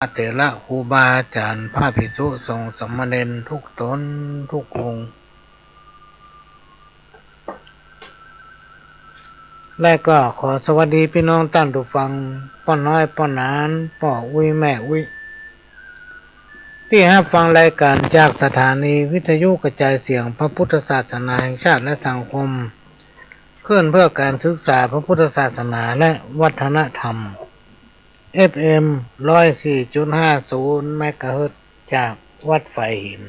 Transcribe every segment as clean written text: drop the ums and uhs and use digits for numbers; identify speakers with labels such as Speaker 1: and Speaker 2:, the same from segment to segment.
Speaker 1: เถระครูบาอาจารย์พระภิกษุสงฆ์สามเณรทุกตนทุกองค์และก็ขอสวัสดีพี่น้องท่านผู้ฟังป้อน้อยป้อนานป้ออุ้ยแม่อุ้ยที่รับฟังรายการจากสถานีวิทยุกระจายเสียงพระพุทธศาสนาแห่งชาติและสังคมเคลื่อนเพื่อการศึกษาพระพุทธศาสนาและวัฒนธรรมFM 104.50 เมกะเฮิรตซ์จากวัดไฟหิน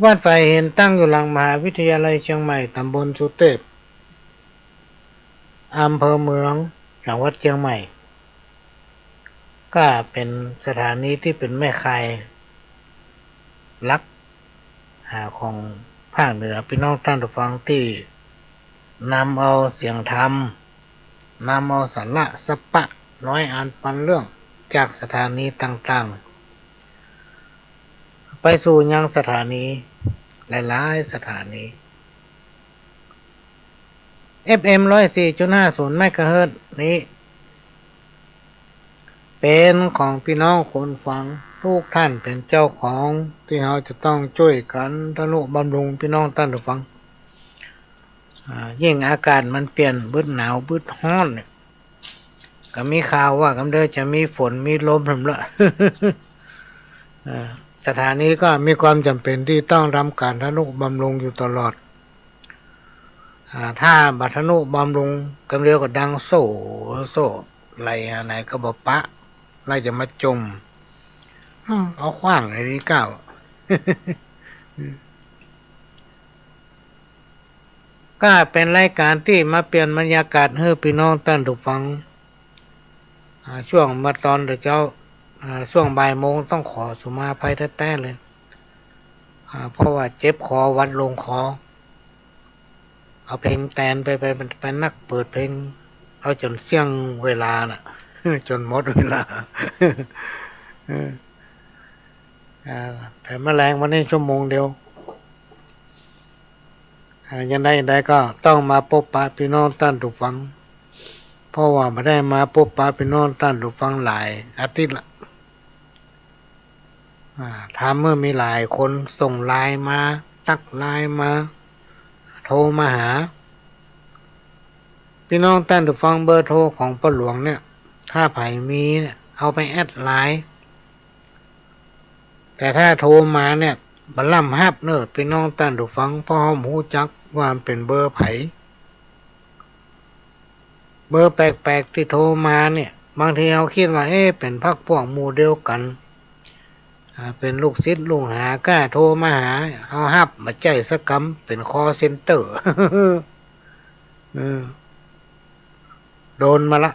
Speaker 1: วัดไฟหินตั้งอยู่หลังมหาวิทยาลัยเชียงใหม่ตำบลสุเทพอำเภอเมืองจังหวัดเชียงใหม่ก็เป็นสถานีที่เป็นแม่ข่ายหลักของภาคเหนือพี่น้องท่านผู้ฟังที่นำเอาเสียงธรรมนำเอาสาระสปะน้อยอ่านปันเรื่องจากสถานีต่างๆไปสู่ยังสถานีหลายๆสถานี FM 104.50 เมกะเฮิรตซ์นี้เป็นของพี่น้องคนฟังทุกท่านเป็นเจ้าของที่เราจะต้องช่วยกันทนุบำรุงพี่น้องท่านผู้ฟังยิ่งอากาศมันเปลี่ยนบึดหนาวบึดร้อนเนี่ยก็มีข่าวว่ากำเดิดจะมีฝนมีลมผมละ สถานีก็มีความจำเป็นที่ต้องทำการทนุบำรุงอยู่ตลอดถ้าบัทนุบำรุงกำเดียวก็ดังโซ่ไหลไหนก็บอกปะไล่จะมาจมเอาขว้างไอ้นี่ก้าว ก็เป็นรายการที่มาเปลี่ยนบรรยากาศให้พี่น้องท่านผู้ฟังช่วงมาตอนเดี๋ยวเจ้าช่วงบ่ายโมงต้องขอสุมาภัยแท้ๆเลยเพราะว่าเจ็บคอวัดลงคอเอาเพลงแตนไปนักเปิดเพลงเอาจนเสี่ยงเวลาน่ะ จนหมดเวลา แต่แมลงวันนี้ชั่วโมงเดียวยังได้ก็ต้องมาพบปะพี่น้องท่านผู้ฟังเพราะว่าไม่ได้มาพบปะพี่น้องท่านผู้ฟังหลายอาทิตย์ละถามเมื่อมีหลายคนส่งไลน์มาตักไลน์มาโทรมาหาพี่น้องท่านผู้ฟังเบอร์โทรของป้าหลวงเนี่ยถ้าไผมีเนี่ยเอาไปแอดไลน์แต่ถ้าโทรมาเนี่ยบัลลัมฮับเนอะพี่น้องท่านผู้ฟังเพราะเขาหูจักว่ามันเป็นเบอร์ไผเบอร์แปลกๆที่โทรมาเนี่ยบางทีเขาคิดว่าเป็นพรรคพวกหมู่เดียวกันเป็นลูกศิษย์ลูกหากล้าโทรมาหาเอาฮับมาใจสักคำเป็นคอเซ็นเตอร์ โดนมาละ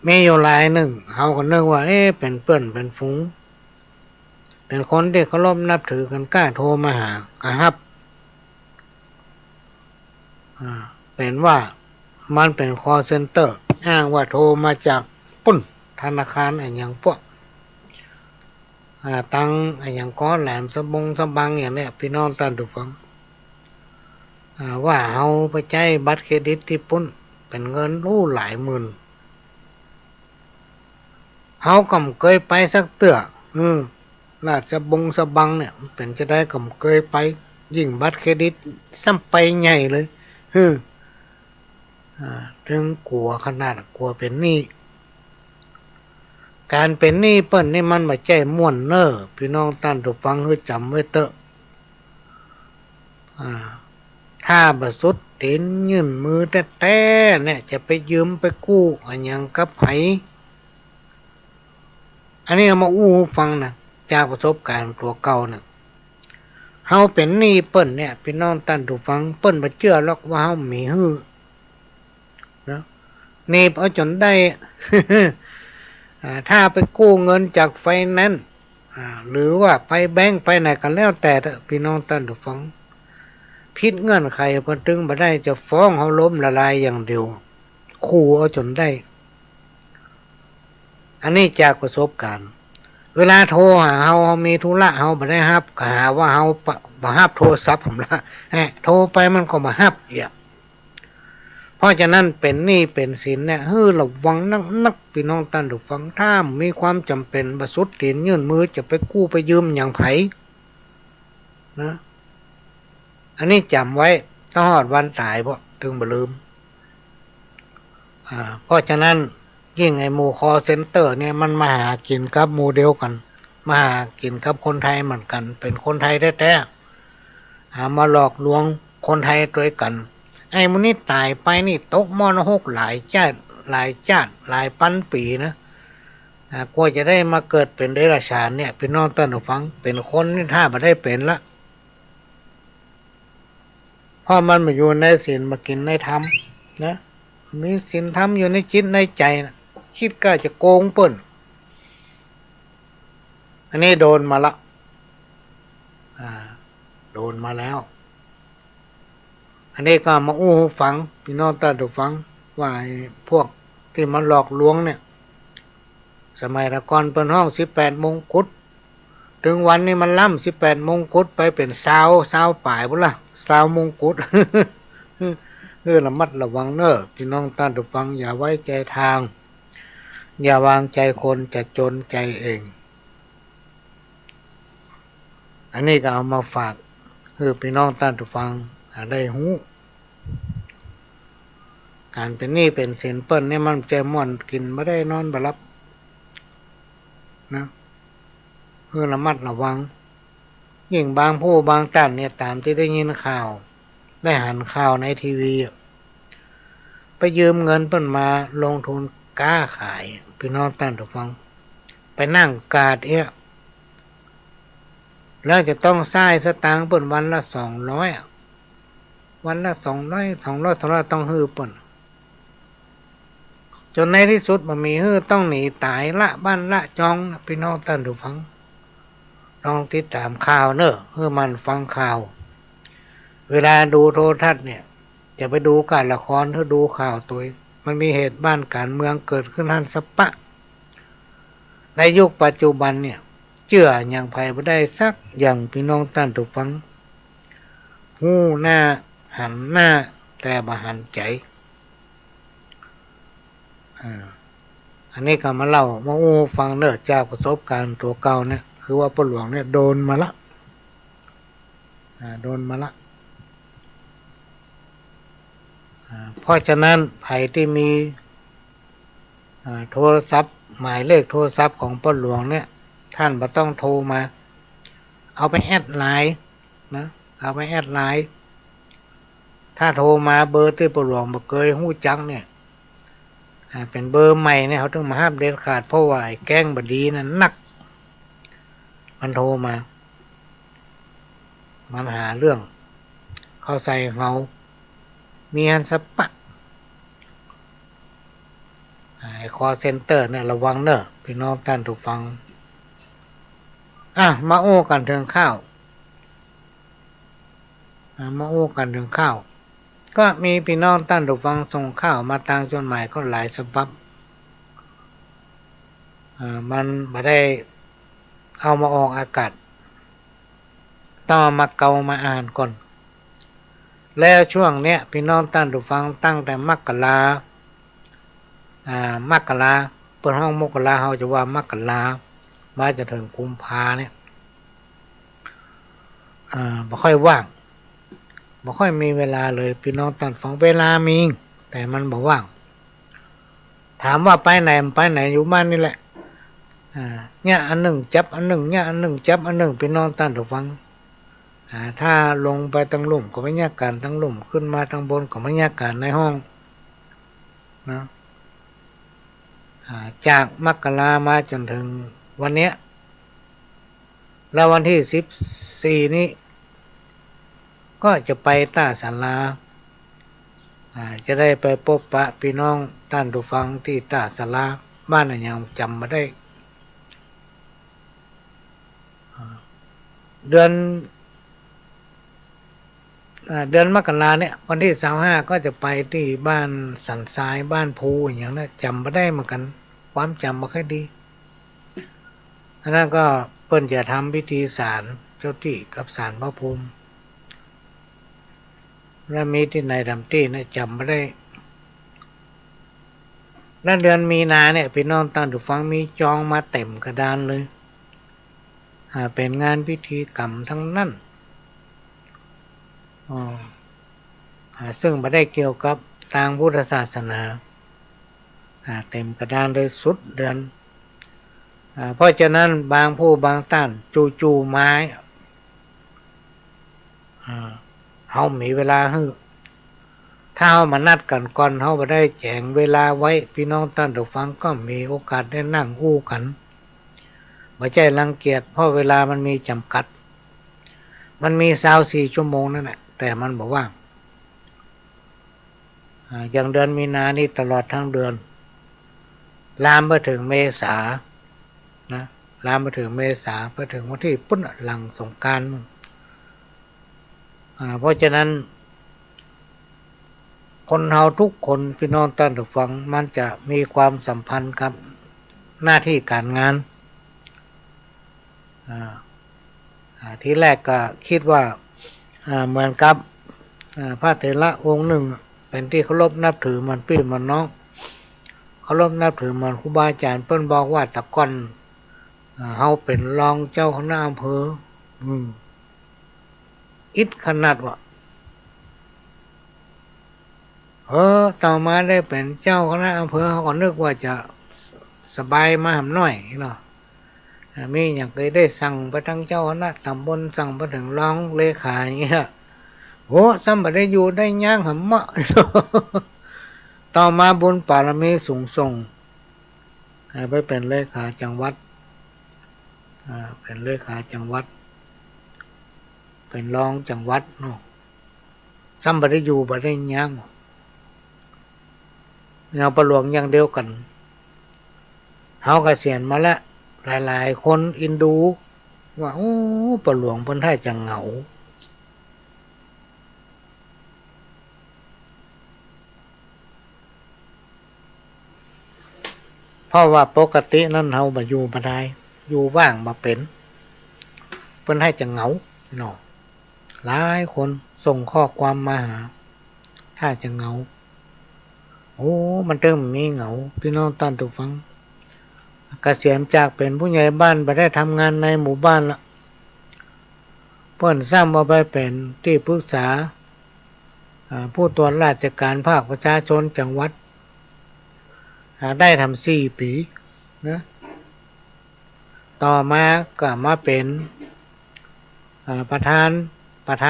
Speaker 1: มีอยู่รายหนึ่งเขาก็นึกว่าเป็นเพื่อนเป็นฝูงเป็นคนที่เคารพนับถือกันกล้าโทรมาหากระฮับเป็นว่ามันเป็นคอเซ็นเตอร์อ้างว่าโทรมาจากปุ้นธนาคารอย่างพวกตังอย่างก้อนแหลมสบังอย่างเนี้ยพี่น้องท่านผู้ฟังว่าเอาไปใช้บัตรเครดิตที่ปุ้นเป็นเงินหลายหมื่นเขาก็ไม่เคยไปสักเตื้อราชสบังเนี่ยเป็นจะได้ก็ไม่เคยไปยิ่งบัตรเครดิตซ้ำไปใหญ่เลยถึงกลัวขนาดกลัวเป็นหนี้การเป็นหนี้เปิ้นนี่มันไม่ใช่ม่วนเน้อพี่น้องท่านผู้ฟังให้จำไว้เถอะถ้าบ่สุดตีนยื่นมือแต้ๆเนี่ยจะไปยืมไปกู้อันหยังกับไผอันนี้เอามาอู้ฟังนะจากประสบการณ์ตัวเก่านะเฮาเป็นหนี้เปิ้นเนี่ยพี่น้องท่านผู้ฟังเปิ้นบ่เชื่อหรอกว่าเฮามีฮื้อนะหนี้เอาจนได้ ถ้าไปกู้เงินจากไฟแนนซ์หรือว่าไปแบงก์ไปไหนกันแล้วแต่พี่น้องท่านผู้ฟังผิดเงื่อนไขพอถึงบ่ได้จะฟ้องเฮาล้มละลายอย่างเดียวขู่เอาจนได้อันนี้จากประสบการณ์เวลาโทรหาเฮามีธุระเฮาบ่ได้รับก็หาว่าเฮาบ่รับโทรศัพท์ผมละโทรไปมันก็บ่รับอีกพ ราะฉะนั้นเป็นหนี้เป็นสินเนี่ยระวังนักพี่น้องท่านผู้ฟังถ้ามีความจำเป็นบสุดตีนยื่นมือจะไปกู้ไปยืมอย่างไผนะอันนี้จำไว้ต้องหอดวันตายบ่ถึงบ่ลืมเพราะฉะนั้นยิ่งไอ้หมู่คอเซ็นเตอร์เนี่ยมันมาหากินกับหมู่เดียวกันมาหากินกับคนไทยเหมือนกันเป็นคนไทยแท้ๆมาหลอกลวงคนไทยด้วยกันไอ้มื้อนี้ตายไปนี่ตกมรณะหลายชาติหลายพันปีนะกว่าจะได้มาเกิดเป็นเดรัจฉานเนี่ยพี่น้องท่านผู้ฟังเป็นคนนี่ถ้าบ่ได้เป็นละเพราะมันมาอยู่ในศีลมากินในธรรมนะมีศีลธรรมอยู่ในจิตในใจนะคิดก็จะโกงเปิ้นอันนี้โดนมาละโดนมาแล้วอันนี้ก็มาอู้ฟังพี่น้องท่านผู้ฟังว่าพวกที่มันหลอกลวงเนี่ยสมัยตะก่อนเป็นห้อง18 มงกุฎถึงวันนี้มันล่ำ18 มงกุฎไปเป็น20ป่ายพุ่นล่ะ20 มงกุฎ ระมัดระวังเนอะพี่น้องท่านผู้ฟังอย่าไว้ใจทางอย่าวางใจคนจะจนใจเองอันนี้ก็เอามาฝากพี่น้องท่านผู้ฟังได้หูการเป็นหนี้เป็นสินเปิ้นเนี่ยมันใจม่วนกินไม่ได้นอนบ่หลับนะระมัดระวังยิ่งบางผู้บางท่านเนี่ยตามที่ได้ยินข่าวได้หันข่าวในทีวีไปยืมเงินเปิ้นมาลงทุนค้าขายพี่น้องท่านผู้ฟังไปนั่งกาดแล้วจะต้องใช้สตางค์เปิ้นวันละ200วันละ200ต้องฮื้อเปิ้นจนในที่สุดมันมีต้องหนีตายละบ้านละจองพี่น้องท่านผู้ฟังลองติดตามข่าวเนอะมันฟังข่าวเวลาดูโทรทัศน์เนี่ยจะไปดูการละครดูข่าวตัวมันมีเหตุบ้านการเมืองเกิดขึ้นทันสปะในยุคปัจจุบันเนี่ยเชื่ออย่างไผบ่ได้สักอย่างพี่น้องท่านผู้ฟังหู้หน้าหันหน้าแต่บ่หันใจอันนี้ก็มาเล่ามาฟังเนอะจากประสบการณ์ตัวเก่าเนี่ยคือว่าพ่อหลวงเนี่ยโดนมาละเพราะฉะนั้นใครที่มีโทรศัพท์หมายเลขโทรศัพท์ของพ่อหลวงเนี่ยท่านบ่ต้องโทรมาเอาไปแอดไลน์นะเอาไปแอดไลน์ถ้าโทรมาเบอร์ที่พ่อหลวงบ่เคยฮู้จักเนี่ยเป็นเบอร์ใหม่เนี่ยเขาต้องมาห้ามเด็ดขาดเพราะว่าแกล้งบดีนั้นนักมันโทรมามันหาเรื่องเขาใส่เงามีอันสปะคอเซ็นเตอร์เนี่ยระวังเนอะพี่น้องท่านผู้ฟังมาโอ้กันถึงข้าวก็มีพี่น้องท่านผู้ฟังส่งข้าวมาทางจดหมายก็หลายฉบับมันไม่ได้เอามาออกอากาศต้องมาเกามาอ่านก่อนแล้วช่วงเนี้ยพี่น้องท่านผู้ฟังตั้งแต่มกราเปิดห้องมกราเขาจะว่ามกรามาจะถึงกุมภาเนี่ยไม่ค่อยว่างไม่ค่อยมีเวลาเลยพี่น้องท่านฟังเวลามีแต่มันบ่ว่างถามว่าไปไหนอยู่บ้านนี่แหละเนี่ยอันหนึ่งจับอันหนึ่งเนี่ยอันหนึ่งจับอันหนึ่งพี่น้องท่านผู้ฟังถ้าลงไปตั้งลุ่มก็บรรยากาศตั้งลุ่มขึ้นมาตั้งบนก็บรรยากาศในห้องนะจากมกรามาจนถึงวันเนี้ยแล้ววันที่14นี้ก็จะไปต้าศาลาจะได้ไปพบปะพี่น้องท่านผู้ฟังที่ต้าศาลาบ้านยังจำมาได้เดือนมกราเนี่ยวันที่25ก็จะไปที่บ้านสันทรายบ้านภูอย่างนั้นจำมาได้เหมือนกันความจำไม่ค่อยดีอันนั้นก็เปิ้นจะทำพิธีศาลเจ้าที่กับศาลพระภูมิและมีที่ไหนทำที่นะจำไม่ได้ แล้วเดือนมีนาเนี่ยพี่น้องท่านผู้ฟังมีจองมาเต็มกระดานเลยเป็นงานพิธีกรรมทั้งนั้นซึ่งไม่ได้เกี่ยวกับทางพุทธศาสนาเต็มกระดานเลยสุดเดือนเพราะฉะนั้นบางผู้บางท่านจู่ๆไม้เขามีเวลาให้ถ้าเขามานัดกันก่อนเขาไม่ได้แจงเวลาไว้พี่น้องท่านผู้ฟังก็มีโอกาสได้นั่งอู้กันไม่ใช่รังเกียจเพราะเวลามันมีจำกัดมันมี24 ชั่วโมงนั่นแหละแต่มันบอกว่าอย่างเดือนมีนานี่ตลอดทั้งเดือนลามไปถึงเมษานะลามไปถึงเมษาไปถึงวันที่ปุ้นหลังสงกรานต์เพราะฉะนั้นคนเฮาทุกคนพี่น้องท่านผู้ฟังมันจะมีความสัมพันธ์กับหน้าที่การงานทีแรกก็คิดว่าเหมือนกับพระเถระองค์หนึ่งเป็นที่เคารพนับถือมันพี่มันน้องเคารพนับถือมันครูบาอาจารย์เพิ่นบอกว่าตะก่อนเฮาเป็นรองเจ้าคณะอำเภออิดขนาดว่าต่อมาได้เป็นเจ้าคณะอำเภอเขาก็นึกว่าจะสบายมาหำหน่อยเนาะมีอย่างเคยได้สั่งไปทั้งเจ้าคณะตำบลสั่งไปถึงรองเลขาอย่างเงี้ยโหซ้ำบัดได้อยู่ได้ย่างหำมะต่อมาบุญปารมีสูงส่งไปเป็นเลขาจังหวัดเป็นเลขาจังหวัดเป็นรองจังหวัดเนาะซ้ำบัดได้อยู่บัดได้ย่างเงาประหลวงอย่างเดียวกันเขาเกษียณมาแล้วหลายๆคนอินดูว่าโอ้ประหลวงเพิ่นท่าจะเหงาเพราะว่าปกตินั่นเฮาบ่อยู่บ่ได้อยู่ว่างบ่เป็นเพิ่นให้จะเหงาเนาะหลายคนส่งข้อความมาหาถ้าจะเหงาโอ้มันเริ่มมีเหงาพี่น้องท่านผู้ฟังเกษียณจากเป็นผู้ใหญ่บ้านไปได้ทำงานในหมู่บ้านละเพิ่นสร้างมาไปเป็นที่ปรึกษาผู้ตรวจราชการภาคประชาชนจังหวัดได้ทำ4 ปีนะต่อมาก็มาเป็นประธ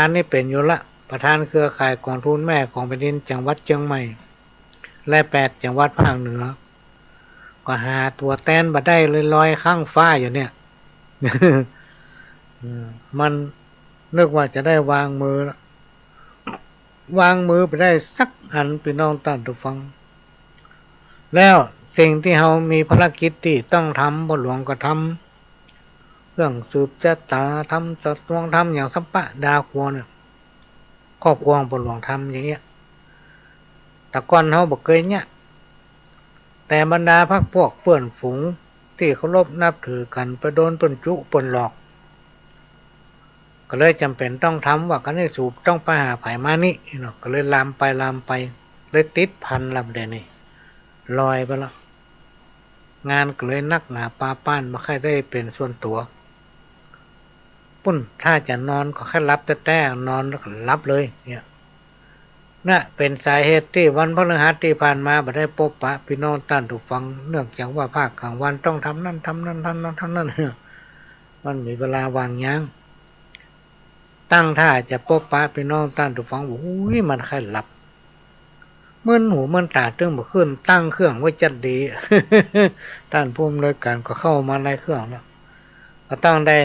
Speaker 1: านนี่เป็นอยู่ละประธานเครือข่ายกองทุนแม่ของแผ่นดินจังหวัดเชียงใหม่และ8 จังหวัดภาคเหนือก็หาตัวแตนมาได้เลยลอยข้างฟ้าอยู่เนี่ย มันนึกว่าจะได้วางมือไปได้สักอันพี่น้องท่านผู้ฟังแล้วสิ่งที่เรามีภารกิจที่ต้องทำบ่หลวงก็ทำเรื่องสืบชะตาทำสัตวงทำอย่างสัมปะดาควรครอบครัวบ่หลวงทำอย่างเงี้ยแต่ก่อนเราบ่เคยเนี่ยแต่บรรดาพรรคพวกเพื่อนฝูงที่เคารพนับถือกันไปโดนเปิ้นจุเปิ้นหลอกก็เลยจำเป็นต้องทำว่ากันให้สูบต้องไปหาไผมานี่เนาะก็เลยลามไปเลยติดพันลำเดนี่ลอยไปแล้วงานก็เลยนักหนาปาป้านมาแค่ได้เป็นส่วนตัวปุ้นถ้าจะนอนก็แค่รับแต่นอนแล้วก็รับเลยเนี่ยน่ะเป็นสาเหตุที่วันพฤหัสที่ผ่านมาบ่ได้พบปะพี่น้องท่านผู้ฟังเนื่องจากว่าภาคกลางวันต้องทำนั่นทำนั่นมันมีเวลาวางยั้งตั้งท่าจะพบปะพี่น้องท่านผู้ฟังโอ้ยมันแค่หลับเมื่อหูเมื่อตาตึงบ่ขึ้นตั้งเครื่องไว้จัดดี ท่านผู้อำนวยการก็เข้ามาในเครื่องแล้วก็ต้องได้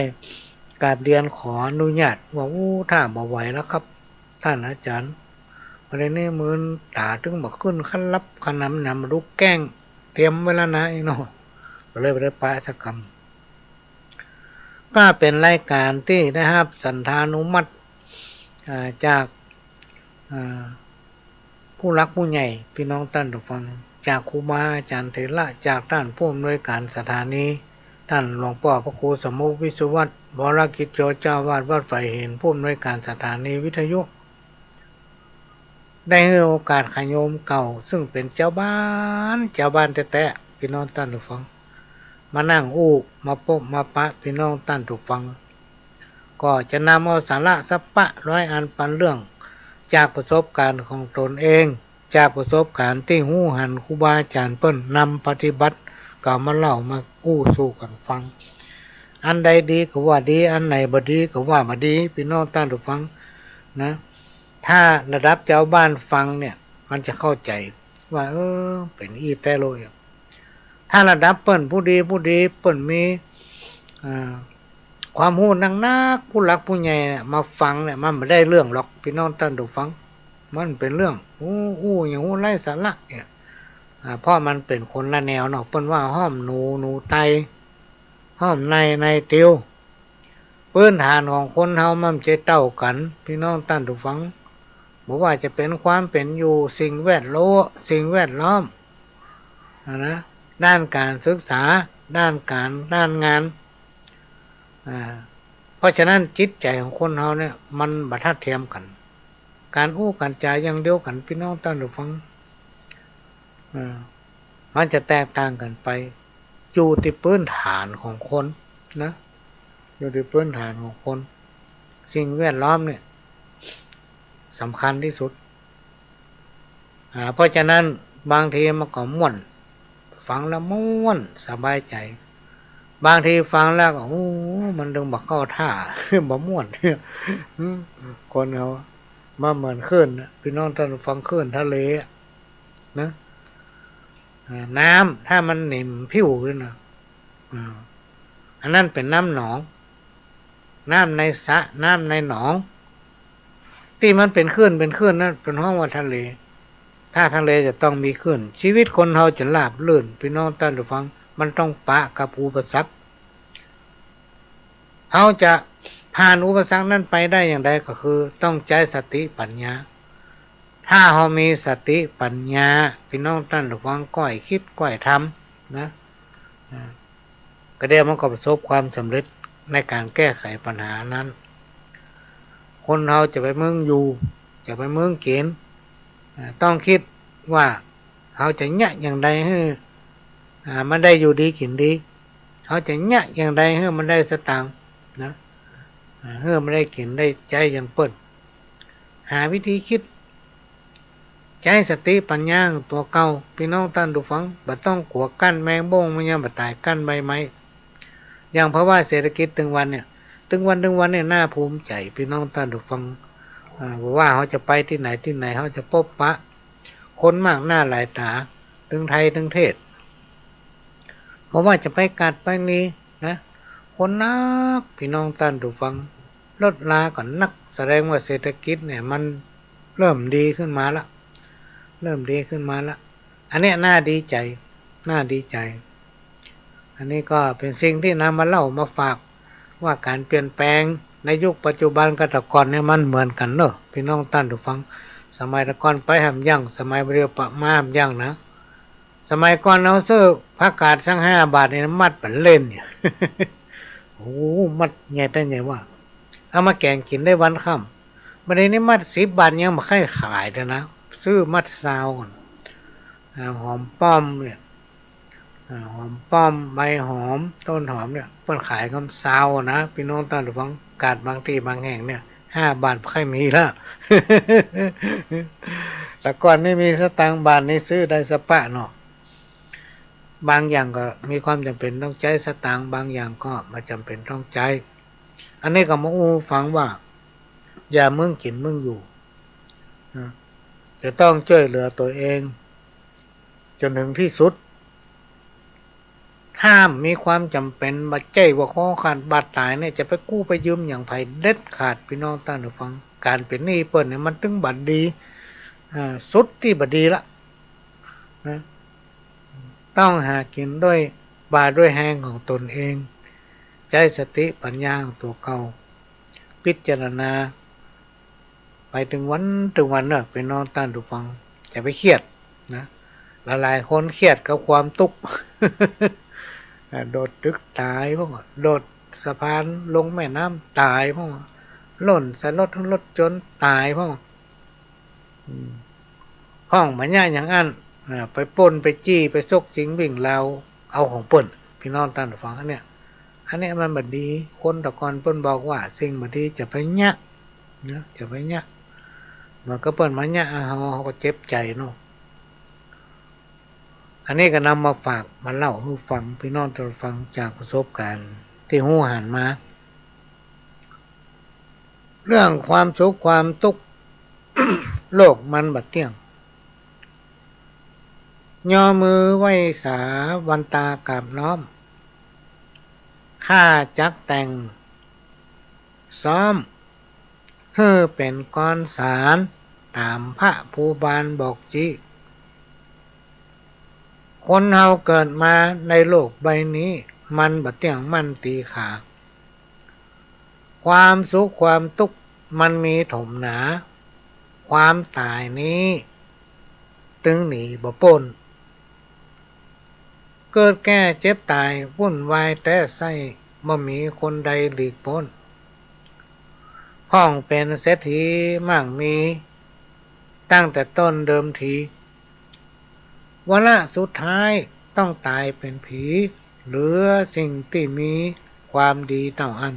Speaker 1: กราบเรียนขออนุญาตว่าถ้าบ่ไหวแล้วครับท่านอาจารย์ประเด็นนี้มือตาตึงบ่ขึ้นขั้นรับขนำนำลูกแก้งเตรียมไว้แล้วนะเนาะก็เลยไปได้ปะสักคำก็เป็นรายการที่ได้รับสันธานุมัติจากผู้รักผู้ใหญ่พี่น้องท่านผู้ฟังจากครูบาอาจารย์เถระจากท่านผู้อำนวยการสถานีท่านหลวงพ่อพระครูสมมุติวิสุวัตรวรกิจโจเจ้าวาดวัดไฟเห็นผู้อำนวยการสถานีวิทยุ ได้ให้โอกาสขโยมเก่าซึ่งเป็นเจ้าบ้านแท้ๆพี่น้องท่านผู้ฟังมานั่งอู้มาพบมาปะพี่น้องท่านผู้ฟังก็จะนำเอาสาระสัพพะร้อยอันปันเรื่องจากประสบการณ์ของตนเองจากประสบการณ์ที่หู้หันครูบาอาจารย์เปิ้นนำปฏิบัติก็มาเล่ามาอู้สู่กันฟังอันใดดีก็ว่าดีอันไหนบ่ดีก็ว่าบ่ดีพี่น้องท่านผู้ฟังนะถ้าระดับเจ้าบ้านฟังเนี่ยมันจะเข้าใจว่าเป็นอีแต่โลยถ้าระดับเปิ้นผู้ดีเปิ้นมีความรู้นักผู้หลักผู้ใหญ่มาฟังเนี่ยมันไม่ได้เรื่องหรอกพี่น้องท่านผู้ฟังมันเป็นเรื่องอย่างไร้สาระเนี่ยเพราะมันเป็นคนละแนวเนาะเปิ้นว่าห้อมหนูไตห้อมในติวพื้นฐานของคนเฮามันจะเท่ากันพี่น้องท่านผู้ฟังบ่ว่าจะเป็นความเป็นอยู่สิ่งแวดล้อมนะด้านการศึกษาด้านงานเพราะฉะนั้นจิตใจของคนเฮาเนี่ยมันบ่ทัดเทียมกันการอู้กันจาอย่างเดียวกันพี่น้องท่านผู้ฟังมันจะแตกต่างกันไปอยู่ที่พื้นฐานของคนนะอยู่ที่พื้นฐานของคนสิ่งแวดล้อมเนี่ยสำคัญที่สุดเพราะฉะนั้นบางทีมันก็ม่วนฟังแล้วม่วนสบายใจบางทีฟังแล้วก็มันดึงบ่เข้าท่า บ่ม่วน คนเขามาเหมือนคลื่นพี่น้องท่านฟังคลื่นทะเลนะน้ำถ้ามันหนิ่มผิวด้วยนะอันนั้นเป็นน้ำหนองน้ำในสระน้ำในหนองที่มันเป็นคลื่นนั่นเป็นห้องว่าทะเลถ้าทะเลจะต้องมีคลื่นชีวิตคนเราจะราบรื่นพี่น้องท่านผู้ฟังมันต้องปะกับอุปสรรคเขาจะผ่านอุปสรรคนั้นไปได้อย่างไรก็คือต้องใช้สติปัญญาถ้าเขามีสติปัญญาพี่น้องท่านผู้ฟังก้อยคิดก้อยทำนะก็เดี๋ยวมันก็ประสบความสำเร็จในการแก้ไขปัญหานั้นคนเราจะไปเมืองอยู่จะไปเมืองเกณฑ์ต้องคิดว่าเขาจะยะอย่างใดให้มันได้อยู่ดีกินดีเขาจะยะอย่างใดให้มันได้สตางค์นะให้มันได้กินได้ใจอย่างเปิดหาวิธีคิดใช้สติปัญญาตัวเก่าพี่น้องท่านผู้ฟังบ่ต้องกลัวกั้นแมงบ้งมันยังบ่ตายกั้นใบไม้อย่างเพราะว่าเศรษฐกิจตึงวันเนี่ยเนี่ยน่าภูมิใจพี่น้องท่านผู้ฟังว่าเขาจะไปที่ไหนเขาจะพบปะคนมากหน้าหลายตาถึงไทยถึงเทศเพราะว่าจะไปกัดไปนี้นะคนนักพี่น้องท่านผู้ฟังลดลาก่อนนักแสดงว่าเศรษฐกิจเนี่ยมันเริ่มดีขึ้นมาละอันนี้น่าดีใจอันนี้ก็เป็นสิ่งที่นำมาเล่ามาฝากว่าการเปลี่ยนแปลงในยุคปัจจุบันกับแต่ก่อนเนี่ยมันเหมือนกันเนอะพี่น้องท่านผู้ฟังสมัยแต่ก่อนไปห้ามยั่งสมัยเรียวปะมาห้ามยั่งนะสมัยก่อนเราซื้อผักกาดสัง5 บาทนี่มัดเป็นเล่นเนี่ย โอ้มัดใหญ่ได้ไงว่าเอามาแกงกินได้วันค่ำบัดนี้มัด10 บาทยังมาค่อยขายเลยนะซื้อมัดซาวก่อนหอมป้อมเนี่ยหอมป้อมใบหอมต้นหอมเนี่ยเพิ่นขายคำซาวนะพี่น้องท่านผู้ฟังกาดบางที่บางแห่งเนี่ย5 บาทค่อยมีแล้ว แต่ก่อนไม่มีสตางค์บาทนี่ซื้อได้สปะเนาะบางอย่างก็มีความจำเป็นต้องใช้สตางค์บางอย่างก็ไม่จำเป็นต้องใช้อันนี้ก็มาฟังว่าอย่ามึงกินมึงอยู่จะต้องช่วยเหลือตัวเองจนถึงที่สุดห้ามมีความจำเป็นบัดใจว่าข้อขาดบาดตายเนี่ยจะไปกู้ไปยืมอย่างไผเด็ดขาดพี่น้องท่านผู้ฟังการเป็นหนี้เปิ้นเนี่ยมันถึงบัดดีสุดที่บัดดีละนะต้องหากินด้วยบาด้วยแหงของตนเองใช้สติปัญญาของตัวเก่าพิจารณาไปถึงวันเนอะพี่น้องท่านผู้ฟังจะไปเครียดนะหลายคนเครียดกับความทุกข์ โดดตึกตายพวกโดดสะพานลงแม่น้ำตายพวกหล่นใส่รถจนตายพวก ห้องมันยะอย่างอันไปปล้นไปจี้ไปซกจริงวิ่งเราเอาของเปิ้นพี่น้องท่านฟังอันเนี้ยมันบัดดีคนตะกอนเปิ้นบอกว่าสิ่งบัดดีจะไปยะนะจะไปยะมันก็เปิ้นมายะเขาก็เจ็บใจเนาะอันนี้ก็นำมาฝากมาเล่าให้ฟังพี่น้องท่านฟังจากประสบการณ์ที่หู้หันมาเรื่องความสุขความทุกข์ โลกมันบัดเที่ยงย่อมือไหว้สาวันตากราบน้อมข้าจักแต่งซ้อมเฮือเป็นก้อนสารตามพระภูบาลบอกจีคนเฮาเกิดมาในโลกใบนี้มันบัดเที่ยงมันตีขาความสุขความทุกข์มันมีถมหนาความตายนี้ตึงหนีบ่พ้นเกิดแก่เจ็บตายวุ่นวายแต่ไส้บ่มีคนใดหลีกพ้นห้องเป็นเศรษฐีมั่งมีตั้งแต่ต้นเดิมทีวาระสุดท้ายต้องตายเป็นผีเหลือสิ่งที่มีความดีเท่าอัน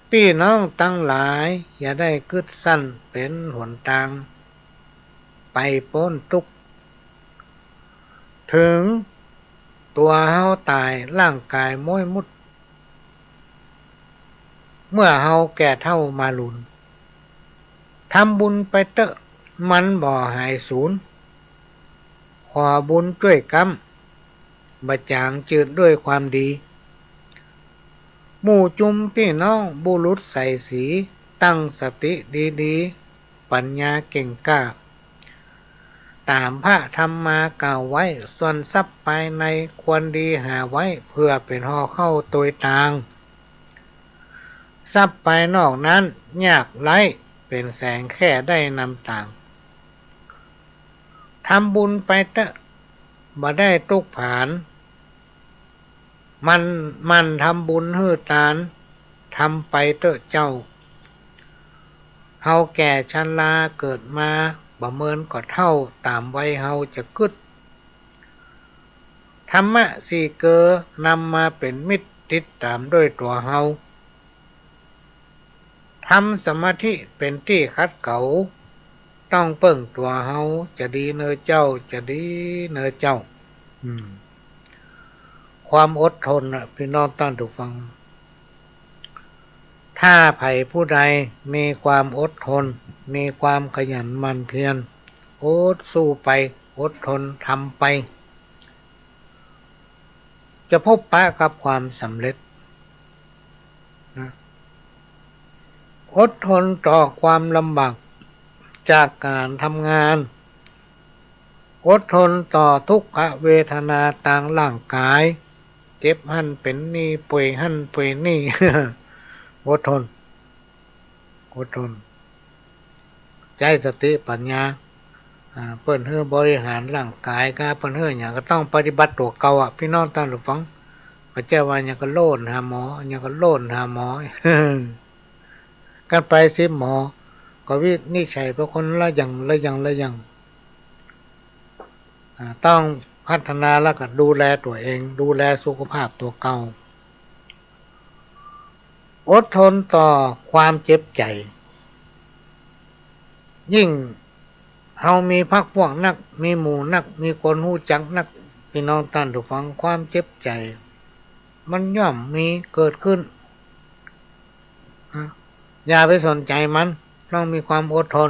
Speaker 1: พี่น้องตั้งหลายอย่าได้กึดสั้นเป็นหนทางไปพ้นทุกข์ถึงตัวเฮาตายร่างกายม้อยมุดเมื่อเฮาแก่เท่ามาลุนทำบุญไปเตอะมันบ่หายสูญขอบุญด้วยกรรมบะจางจืดด้วยความดีหมู่จุมพี่น้องบุรุษใส่สีตั้งสติดีๆปัญญาเก่งกล้าตามพระธรรมมากล่าวไว้ส่วนทรัพย์ภายในควรดีหาไว้เพื่อเป็นห่อเข้าตัวต่างทรัพย์ภายนอกนั้นยากไร้เป็นแสงแค่ได้นำต่างทำบุญไปเตอะบ่ได้ตุกผานมันทำบุญฮื้อตานทำไปเตอะเจ้าเฮาแก่ชราเกิดมาบ่เมินก็เท่าตามไว้เฮาจะกึดธรรมะสี่เกอนำมาเป็นมิตรติดตามด้วยตัวเฮาทำสมาธิเป็นที่คัดเก๋าต้องเปิ่งตัวเฮาจะดีเนอเจ้าจะดีเนอเจ้าความอดทนพี่น้องท่านทุกฟังถ้าไผ่ผู้ใดมีความอดทนมีความขยันหมั่นเพียรอดสู้ไปอดทนทำไปจะพบปะกับความสำเร็จอดทนต่อความลำบากจากการทำงานอดทนต่อทุกขเวทนาทางร่างกายเจ็บหั่นเป็นนี่ป่วยหั่นป่วยนี่ อดทนใจสติปัญญาเปิ้นเฮือบริหารร่างกายก็เปิ้นเฮือหยังก็ต้องปฏิบัติตัวเก่าพี่น้องท่านผู้ฟังพระเจ้าว่าหยังก็โลนหาหมอหยังก็โลนหาหมอ กันไปสิหมอก็วินิจฉัยเป็นคนละอย่างต้องพัฒนาแล้วก็ดูแลตัวเองดูแลสุขภาพตัวเก่าอดทนต่อความเจ็บใจยิ่งเฮามีพรรคพวกนักมีหมู่นักมีคนฮู้จักนักพี่น้องท่านผู้ฟังความเจ็บใจมันย่อมมีเกิดขึ้นอย่าไปสนใจมันต้องมีความอดทน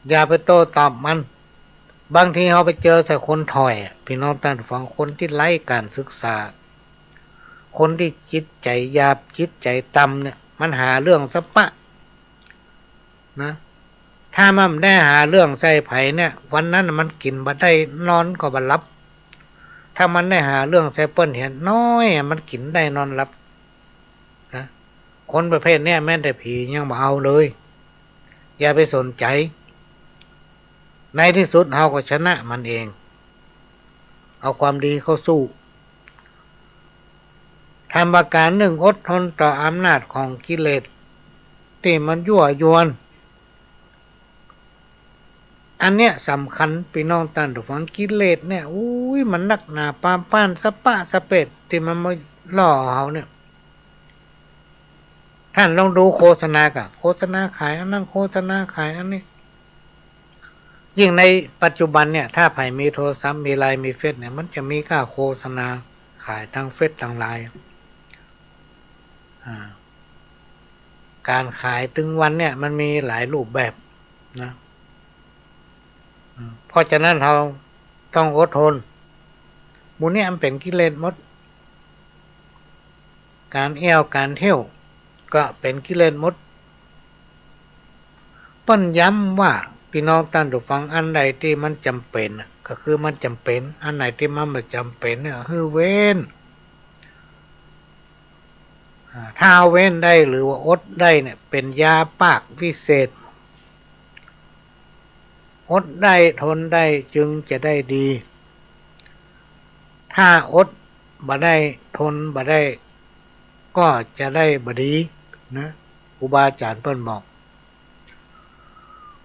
Speaker 1: อย่าไปโต้ตอบมันบางทีเราไปเจอใส่คนถอยพี่น้องท่านผู้ฟังคนที่ไร้การศึกษาคนที่จิตใจหยาบจิตใจต่ำเนี่ยมันหาเรื่องสปะนะถ้ามันได้หาเรื่องใส่ไผ่เนี่ยวันนั้นมันกินบ่ได้นอนก็บ่หลับถ้ามันได้หาเรื่องใส่เปิ้นเห็นน้อยมันกินได้นอนหลับนะคนประเภทเนี้ยแม้แต่ผียังบ่เอาเลยอย่าไปสนใจในที่สุดเฮาก็ชนะมันเองเอาความดีเข้าสู้ทำประการหนึ่งอดทนต่ออำนาจของกิเลสที่มันยั่วยวน อันเนี้ยสำคัญพี่น้องท่านผู้ฟังกิเลสเนี่ยอุ้ยมันนักหนาปามป้านสะปะสะเป็ดที่มันมาล่อเขาเนี่ยท่านลองดูโฆษณากะโฆษณาขายอันนั้นโฆษณาขายอันนี้ยิ่งในปัจจุบันเนี่ยถ้าใครมีโทรศัพท์มีไลน์มีเฟซเนี่ยมันจะมีค่าโฆษณาขายทางเฟซทางไลน์การขายถึงวันเนี่ยมันมีหลายรูปแบบนะเพราะฉะนั้นเราต้องอดทนบุญเนี่ยมันเป็นกิเลสหมดการเที่ยวการเที่ยวก็เป็นกิเลสหมดเปิ้นย้ำว่าพี่น้องท่านผู้ฟังอันใดที่มันจำเป็นก็คือมันจำเป็นอันไหนที่มันไม่จำเป็นเนี่ยคือเว้นถ้าเว้นได้หรือว่าอดได้เนี่ยเป็นยาปากวิเศษอดได้ทนได้จึงจะได้ดีถ้าอดบ่ได้ทนบ่ได้ก็จะได้บ่ดีนะครูบาอาจารย์เพิ่นบอก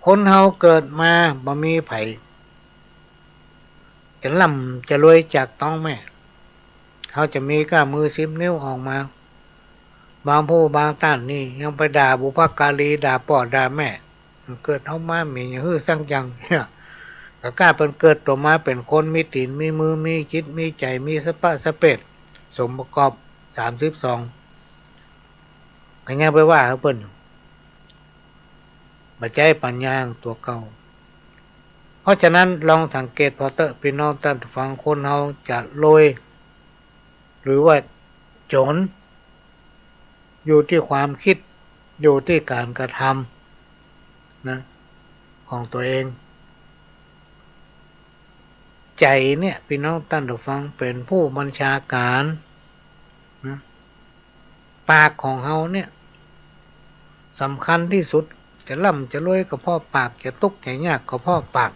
Speaker 1: คนเฮาเกิดมาบ่มีไผจะร่ำจะรวยจากต้องแม่เขาจะมีก้ามือ10 นิ้วออกมาบางผู้บางท่านนี่ยังไปด่าบุพการีด่าพ่อด่าแม่เกิดเฮามามีอย่างฮื้อสั่งจังเนี่ยก็กล้าเป็นเกิดตัวมาเป็นคนมีตีนมีมือมีจิตมีใจมีสปะสเปดสมประกอบ32ก็ยังไปว่าเขาเปิ้นบ่ใจปัญญาตัวเก่าเพราะฉะนั้นลองสังเกตพอเตอะพี่น้องท่านฟังคนเฮาจะรวยหรือว่าจนอยู่ที่ความคิดอยู่ที่การกระทำนะของตัวเองใจเนี่ยพี่น้องท่านผู้ฟังเป็นผู้บัญชาการนะปากของเฮาเนี่ยสำคัญที่สุดจะร่ำจะรวยก็เพราะปากจะทุกข์จะยากก็เพราะปาก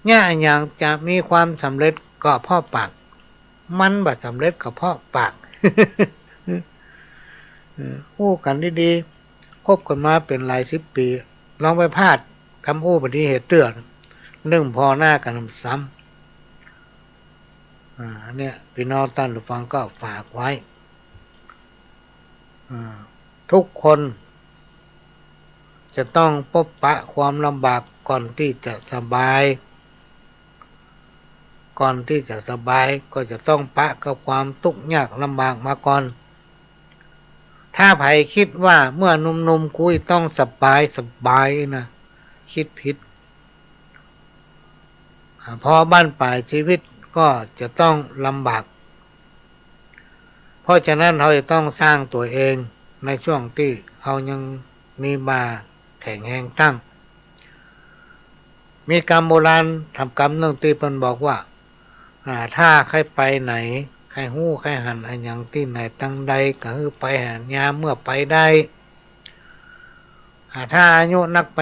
Speaker 1: เนี่ยอย่างจะมีความสำเร็จก็เพราะปากมันบ่สำเร็จก็เพราะปากคู่กันดีๆคบกันมาเป็นหลาย10 ปีลองไปพลาดคำพูดปฏิเหตุเตือนเรื่องพอหน้ากันซ้ำเนี่ยพี่น้องท่านผู้ฟังก็ฝากไว้ทุกคนจะต้องพบปะความลำบากก่อนที่จะสบายก่อนที่จะสบายก็จะต้องปะกับความทุกข์ยากลำบากมาก่อนถ้าไผคิดว่าเมื่อหนุ่มๆคุยต้องสบายนะคิดผิดพอบ้านปลายชีวิตก็จะต้องลำบากเพราะฉะนั้นเราจะต้องสร้างตัวเองในช่วงที่เรายังมีมาแข็งแรงตั้งมีกรรมโบราณทำกรรมหนึ่งที่เพิ่นบอกว่าถ้าใครไปไหนใครหู้ใครหันอันอย่างที่ไหนตั้งใดก็คือไปหันยามเมื่อไปได้ถ้าอายุนักไป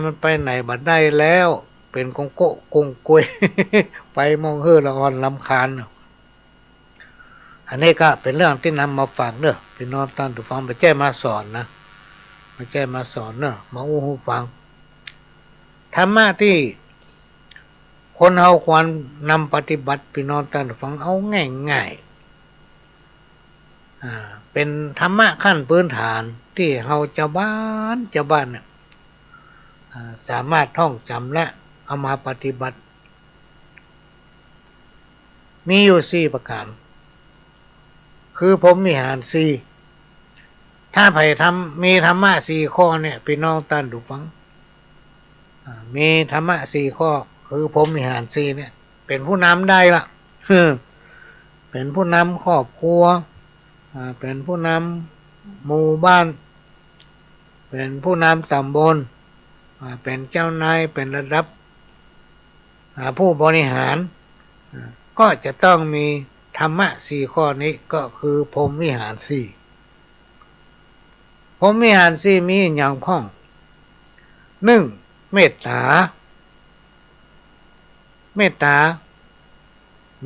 Speaker 1: มันไปไหนบัดได้แล้วเป็นกงโกะกงกวย ไปมองเฮือละอ่อนลำคาญอันนี้ก็เป็นเรื่องที่นำมาฝากเนอะพี่น้องท่านผู้ฟังไปแจ้มาสอนนะมาแจ้มาสอนเนอะมาอู้หูฟังธรรมะที่คนเฮาควรนำปฏิบัติพี่น้องท่านผู้ฟังเอาง่ายๆเป็นธรรมะขั้นพื้นฐานที่เฮาเจ้าบ้านเนี่ยสามารถท่องจำและเอามาปฏิบัติมีอยู่4 ประการคือผมมีหาร4ถ้าไผมีธรรมะ4 ข้อเนี่ยพี่น้องท่านผู้ฟังมีธรรมะ4 ข้อคือผมมีหาร4เนี่ยเป็นผู้นำได้ละเป็นผู้นำครอบครัวเป็นผู้นำหมู่บ้านเป็นผู้นำตำบลเป็นเจ้านายเป็นระดับผู้บริหารก็จะต้องมีธรรมะ4 ข้อนี้ก็คือพรหมวิหาร4พรหมวิหาร4มีอย่างพ้อง 1. เมตตา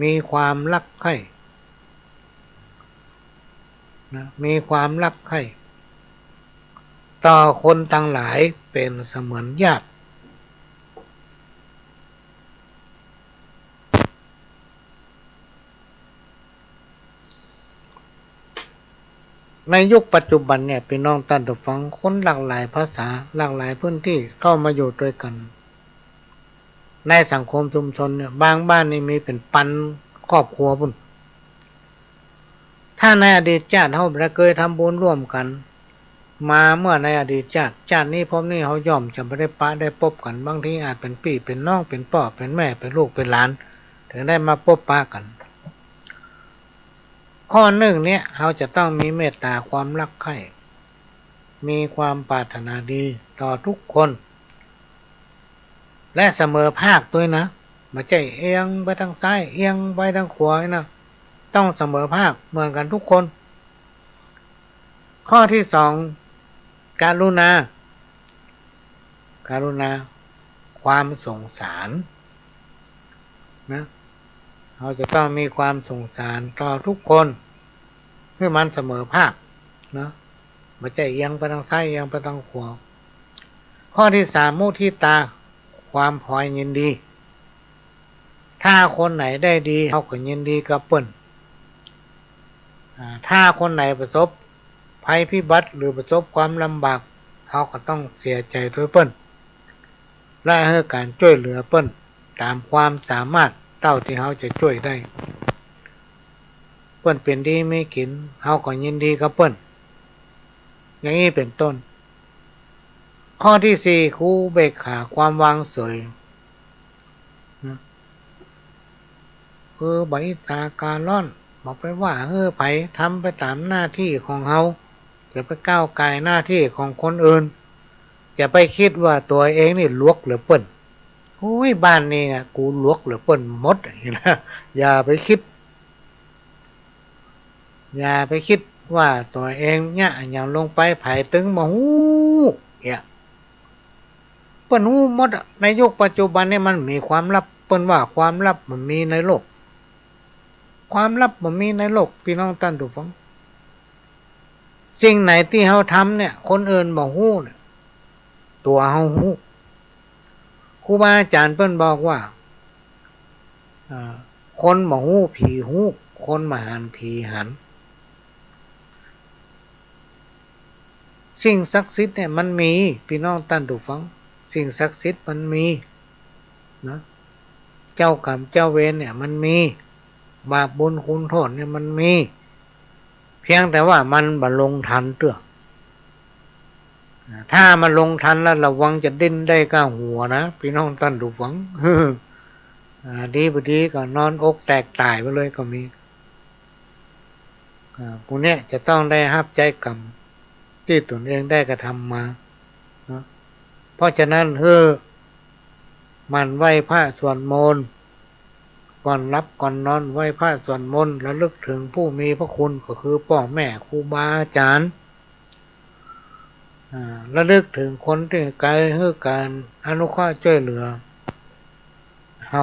Speaker 1: มีความรักใคร่มีความรักใคร่ต่อคนทั้งหลายเป็นเสมือนญาติ ในยุคปัจจุบันเนี่ยพี่น้องท่านผู้ฟังคนหลากหลายภาษาหลากหลายพื้นที่เข้ามาอยู่ด้วยกันในสังคมชุมชนเนี่ยบางบ้านนี่มีเป็นปันครอบครัวพุ่นถ้าในอดีตชาติเฮาบ่ได้เคยทำบุญร่วมกันมาเมื่อในอดีตชาตินี้พบนี้เฮาย่อมจะบ่ได้ปะได้พบกันบางทีอาจเป็นพี่เป็นน้องเป็นพ่อเป็นแม่เป็นลูกเป็นหลานถึงได้มาพบปะกันข้อหนึ่งเนี่ยเราจะต้องมีเมตตาความรักใคร่มีความปรารถนาดีต่อทุกคนและเสมอภาคด้วยนะไม่ใช่เอียงไปทางซ้ายเอียงไปทางขวานะต้องเสมอภาคเหมือนกันทุกคนข้อที่สองการุณาความสงสารนะเราจะต้องมีความสงสารต่อทุกคนเพื่อมันเสมอภาคนะไม่ใช่เอียงไปทางซ้ายเอียงไปทางขวาข้อที่สามมุทิตาความพอยินดีถ้าคนไหนได้ดีเขาก็ยินดีกับเปิ้นถ้าคนไหนประสบภัยพิบัติหรือประสบความลำบากเขาก็ต้องเสียใจด้วยเปิ้นและให้การช่วยเหลือเปิ้นตามความสามารถเท่าที่เขาจะช่วยได้เปิ้นเป็นดีไม่กินเขาก็ยินดีกับเปิ้นอย่างนี้เป็นต้นข้อที่สี่คูเบกขาความวางเฉยคือใบจาการล่อนบอกไปว่าไผทำไปตามหน้าที่ของเขาจะไปก้าวไก่หน้าที่ของคนอื่นจะไปคิดว่าตัวเองนี่ลวกหรือเปิ้นโอ้ยบ้านนี้นะกูลวกหรือเปิ้นหมดนะอย่าไปคิดว่าตัวเองเนี่ยอย่างลงไปไผตึงมาหูเนี่ยเปิ้นหูหมดในยุคปัจจุบันนี่มันมีความลับเปิ้นว่าความลับมันมีในโลกความลับมันมีในโลกพี่น้องท่านผู้ฟังสิ่งไหนที่เฮาทำเนี่ยคนอื่นบ่ฮู้เนี่ยตัวเฮาฮู้ครูบาอาจารย์เพิ่นบอกว่าคนบ่ฮู้ผีฮู้คนมาหันผีหันสิ่งศักดิ์สิทธิ์เนี่ยมันมีพี่น้องท่านผู้ฟังสิ่งศักดิ์สิทธิ์มันมีนะเจ้ากรรมเจ้าเวรเนี่ยมันมีบาปบุญคุณโทษเนี่ยมันมีเพียงแต่ว่ามันบ่ลงทันเตื้อถ้ามันลงทันแล้วระวังจะดิ้นได้ก้าหัวนะพี่น้องท่านผู้ฟังดีบ่ดีก็นอนอกแตกตายไปเลยก็มีพวกนี้จะต้องได้รับใจกรรมที่ตนเองได้กระทำมานะเพราะฉะนั้นมันไหว้พระสวดมนต์ก่อนรับก่อนนอนไหว้พระสวดมนต์ระลึกถึงผู้มีพระคุณก็คือพ่อแม่ครูบาอาจารย์ระลึกถึงคนที่ไกลให้การอนุเคราะห์ช่วยเหลือเฮา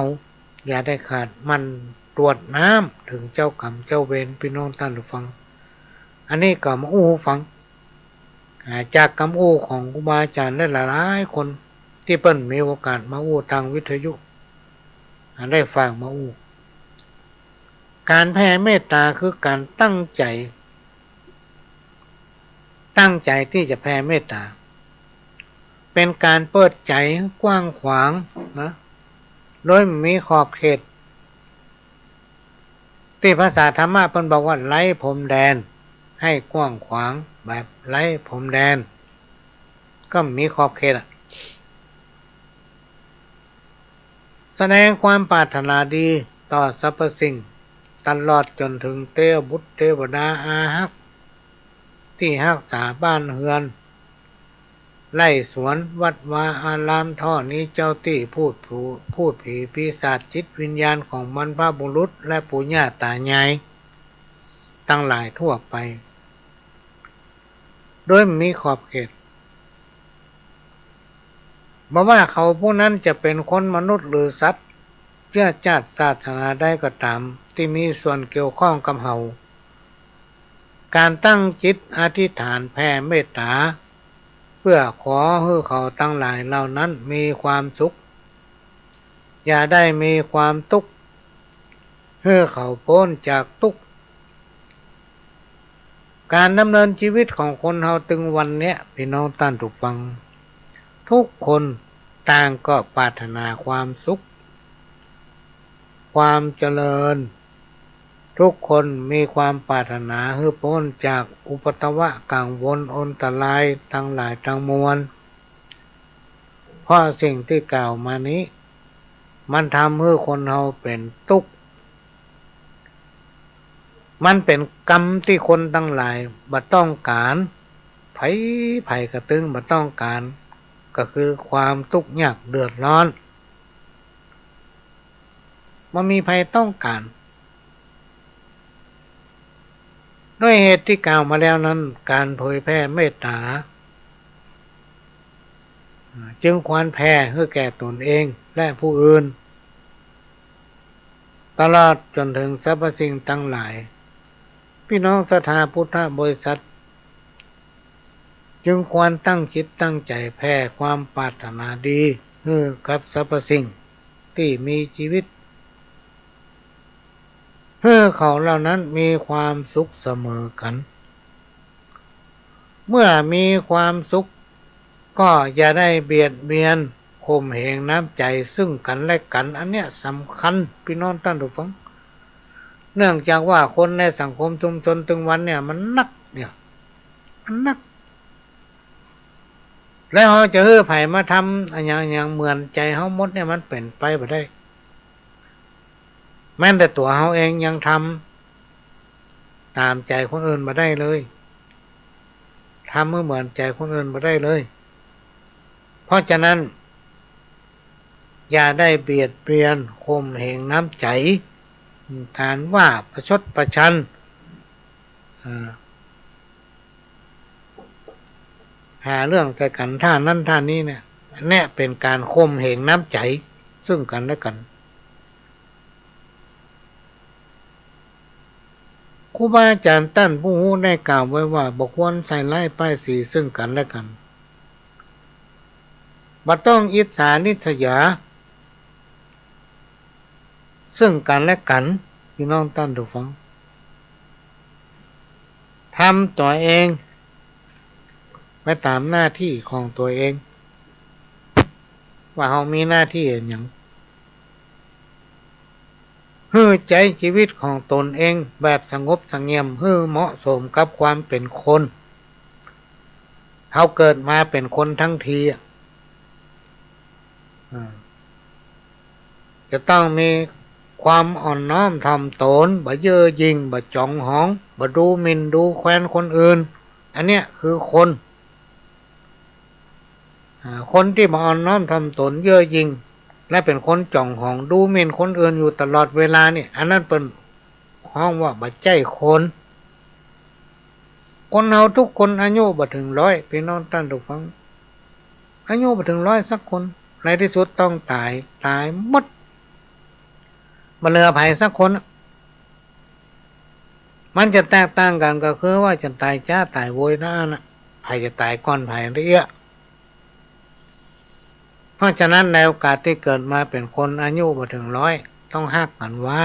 Speaker 1: อย่าได้ขาดมันตรวจน้ำถึงเจ้ากรรมเจ้าเวรพี่น้องท่านผู้ฟังอันนี้ก็มาอู้ฟังจากคำอู้ของครูบาอาจารย์ได้หลายคนที่เปิ้นมีโอกาสมาอู้ทางวิทยุได้ฟังมาอู้การแผ่เมตตาคือการตั้งใจที่จะแผ่เมตตาเป็นการเปิดใจกว้างขวางนะโดยมีขอบเขตที่ภาษาธรรมะเพิ่นบอกว่าไร้พรมแดนให้กว้างขวางแบบไร้พรมแดนก็มีขอบเขตแสดงความปรารถนาดีต่อสรรพสิ่งตลอดจนถึงเทวบุตรเทวดาอารักษ์ที่รักษาบ้านเฮือนไร่สวนวัดวาอารามท่อนี้เจ้าที่พูดผีปีศาจจิตวิญญาณของบรรพบุรุษและปู่ย่าตายายตั้งหลายทั่วไปโดยมีขอบเขตบ่ว่าเขาผู้นั้นจะเป็นคนมนุษย์หรือสัตว์เชื้อชาติศาสนาใดก็ตามที่มีส่วนเกี่ยวข้องกับเฮาการตั้งจิตอธิษฐานแผ่เมตตาเพื่อขอให้เขาตั้งหลายเหล่านั้นมีความสุขอย่าได้มีความทุกข์ให้เขาพ้นจากทุกข์ การดำเนินชีวิตของคนเฮาถึงวันเนี้ยพี่น้องท่านทุกฟังทุกคนต่างก็ปรารถนาความสุขความเจริญทุกคนมีความปรารถนาให้พ้นจากอุปทวะกังวลอันตรายทั้งหลายทั้งมวลเพราะสิ่งที่กล่าวมานี้มันทำให้คนเราเป็นทุกข์มันเป็นกรรมที่คนทั้งหลายบ่ต้องการไผกระตึงบ่ต้องการก็คือความทุกข์ยากเดือดร้อนมันมีภัยต้องการด้วยเหตุที่กล่าวมาแล้วนั้นการเผยแพร่เมตตาจึงควรแผ่ให้แก่ตนเองและผู้อื่นตลอดจนถึงสรรพสิ่งทั้งหลายพี่น้องศรัทธาพุทธบริษัทจึงควรตั้งจิตตั้งใจแผ่ความปรารถนาดีให้กับสรรพสิ่งที่มีชีวิตเพื่อเขาเหล่านั้นมีความสุขเสมอกันเมื่อมีความสุขก็อย่าได้เบียดเบียนข่มเหงน้ำใจซึ่งกันและกันอันเนี้ยสำคัญพี่น้องท่านผู้ฟังเนื่องจากว่าคนในสังคมชุมชนถึงวันเนี่ยมันนักแล้วเขาจะไผมาทำอย่างเหมือนใจเขาหมดเนี่ยมันเป็นไปบ่ได้แม้แต่ตัวเขาเองยังทำตามใจคนอื่นบ่ได้เลยทำเหมือนใจคนอื่นบ่ได้เลยเพราะฉะนั้นอย่าได้เบียดเบียนข่มเหงน้ำใจการว่าประชดประชันหาเรื่องใส่กันท่านั้นท่านี้เนี่ยเป็นการข่มเหงน้ำใจซึ่งกันและกันครูบาอาจารย์ท่านผู้รู้ได้กล่าวไว้ว่าบ่ควรใส่ร้ายป้ายสีซึ่งกันและกันบ่ต้องอิจฉาริษยาซึ่งกันและกันพี่น้องท่านผู้ฟังทำตัวเองไปตามหน้าที่ของตัวเองว่าเรามีหน้าที่อย่างให้ใจชีวิตของตนเองแบบสงบเสงี่ยมให้เหมาะสมกับความเป็นคนเราเกิดมาเป็นคนทั้งทีจะต้องมีความอ่อนน้อมถ่อมตนบ่เย่อหยิ่งบ่จองหองบ่ดูหมิ่นดูแคลนคนอื่นอันเนี้ยคือคนที่บ่อ่อนน้อมถ่อมตนเย่อหยิ่งและเป็นคนจ่องหองดูหมิ่นคนอื่นอยู่ตลอดเวลาเนี่ยอันนั้นเป็นห้องว่าบ่ใจคนเฮาทุกคนอายุบ่ถึง100พี่น้องท่านผู้ฟังอายุบ่ถึง100สักคนในที่สุดต้องตายหมดบ่เหลือไผสักคนมันจะแตกต่างกันก็คือว่าจะตายจ้าตายโวยนะไผจะตายก่อนไผเรื่อยเพราะฉะนั้นในโอกาสที่เกิดมาเป็นคนอายุบ่ถึง100ต้องฮักกันไว้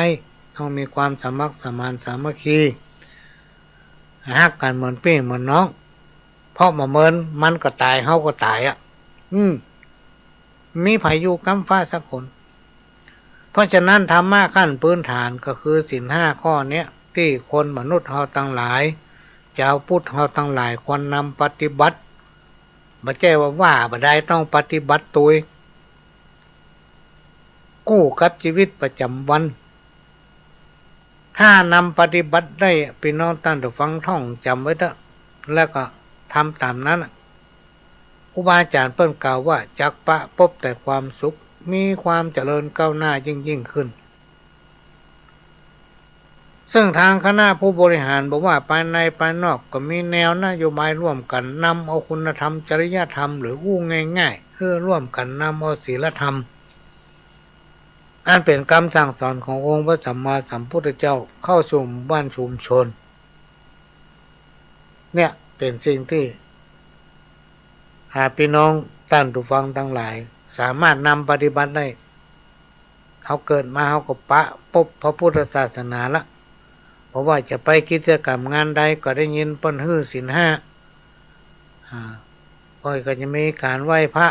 Speaker 1: ต้องมีความสมัครสมานสามัคคีฮักกันเหมือนพี่เหมือนน้องเพราะมาเมินมันก็ตายเฮาก็ตายมีไผอยู่กำฟ้าสักคนเพราะฉะนั้นธรรมะขั้นพื้นฐานก็คือศีล5ข้อเนี้ยที่คนมนุษย์เฮาทั้งหลายชาวพุทธเฮาทั้งหลายควรนำปฏิบัติบ่ใช่ว่าบ่ได้ต้องปฏิบัติตัวกู้กับชีวิตประจำวันถ้านำปฏิบัติได้พี่น้องท่านผู้ฟังท่องจำไว้เถอะแล้วก็ทำตามนั้นครูบาอาจารย์เปิ้นกล่าวว่าจักปะพบแต่ความสุขมีความเจริญก้าวหน้ายิ่งขึ้นซึ่งทางคณะผู้บริหารบอกว่าภายในภายนอกก็มีแนวนโยบายร่วมกันนำเอาคุณธรรมจริยธรรมหรืออู้ง่ายๆคือร่วมกันนำเอาศีลธรรมอันเป็นคำสั่งสอนขององค์พระสัมมาสัมพุทธเจ้าเข้าสู่บ้านชุมชนเนี่ยเป็นสิ่งที่พี่น้องท่านผู้ฟังทั้งหลายสามารถนำปฏิบัติได้เขาเกิดมาเขาก็ปะพบพระพุทธศาสนาละ เพราะว่าจะไปกิจกรรมงานใดก็ได้ยินเปิ้นฮื้อศีลห้าก็จะมีการไหว้พระ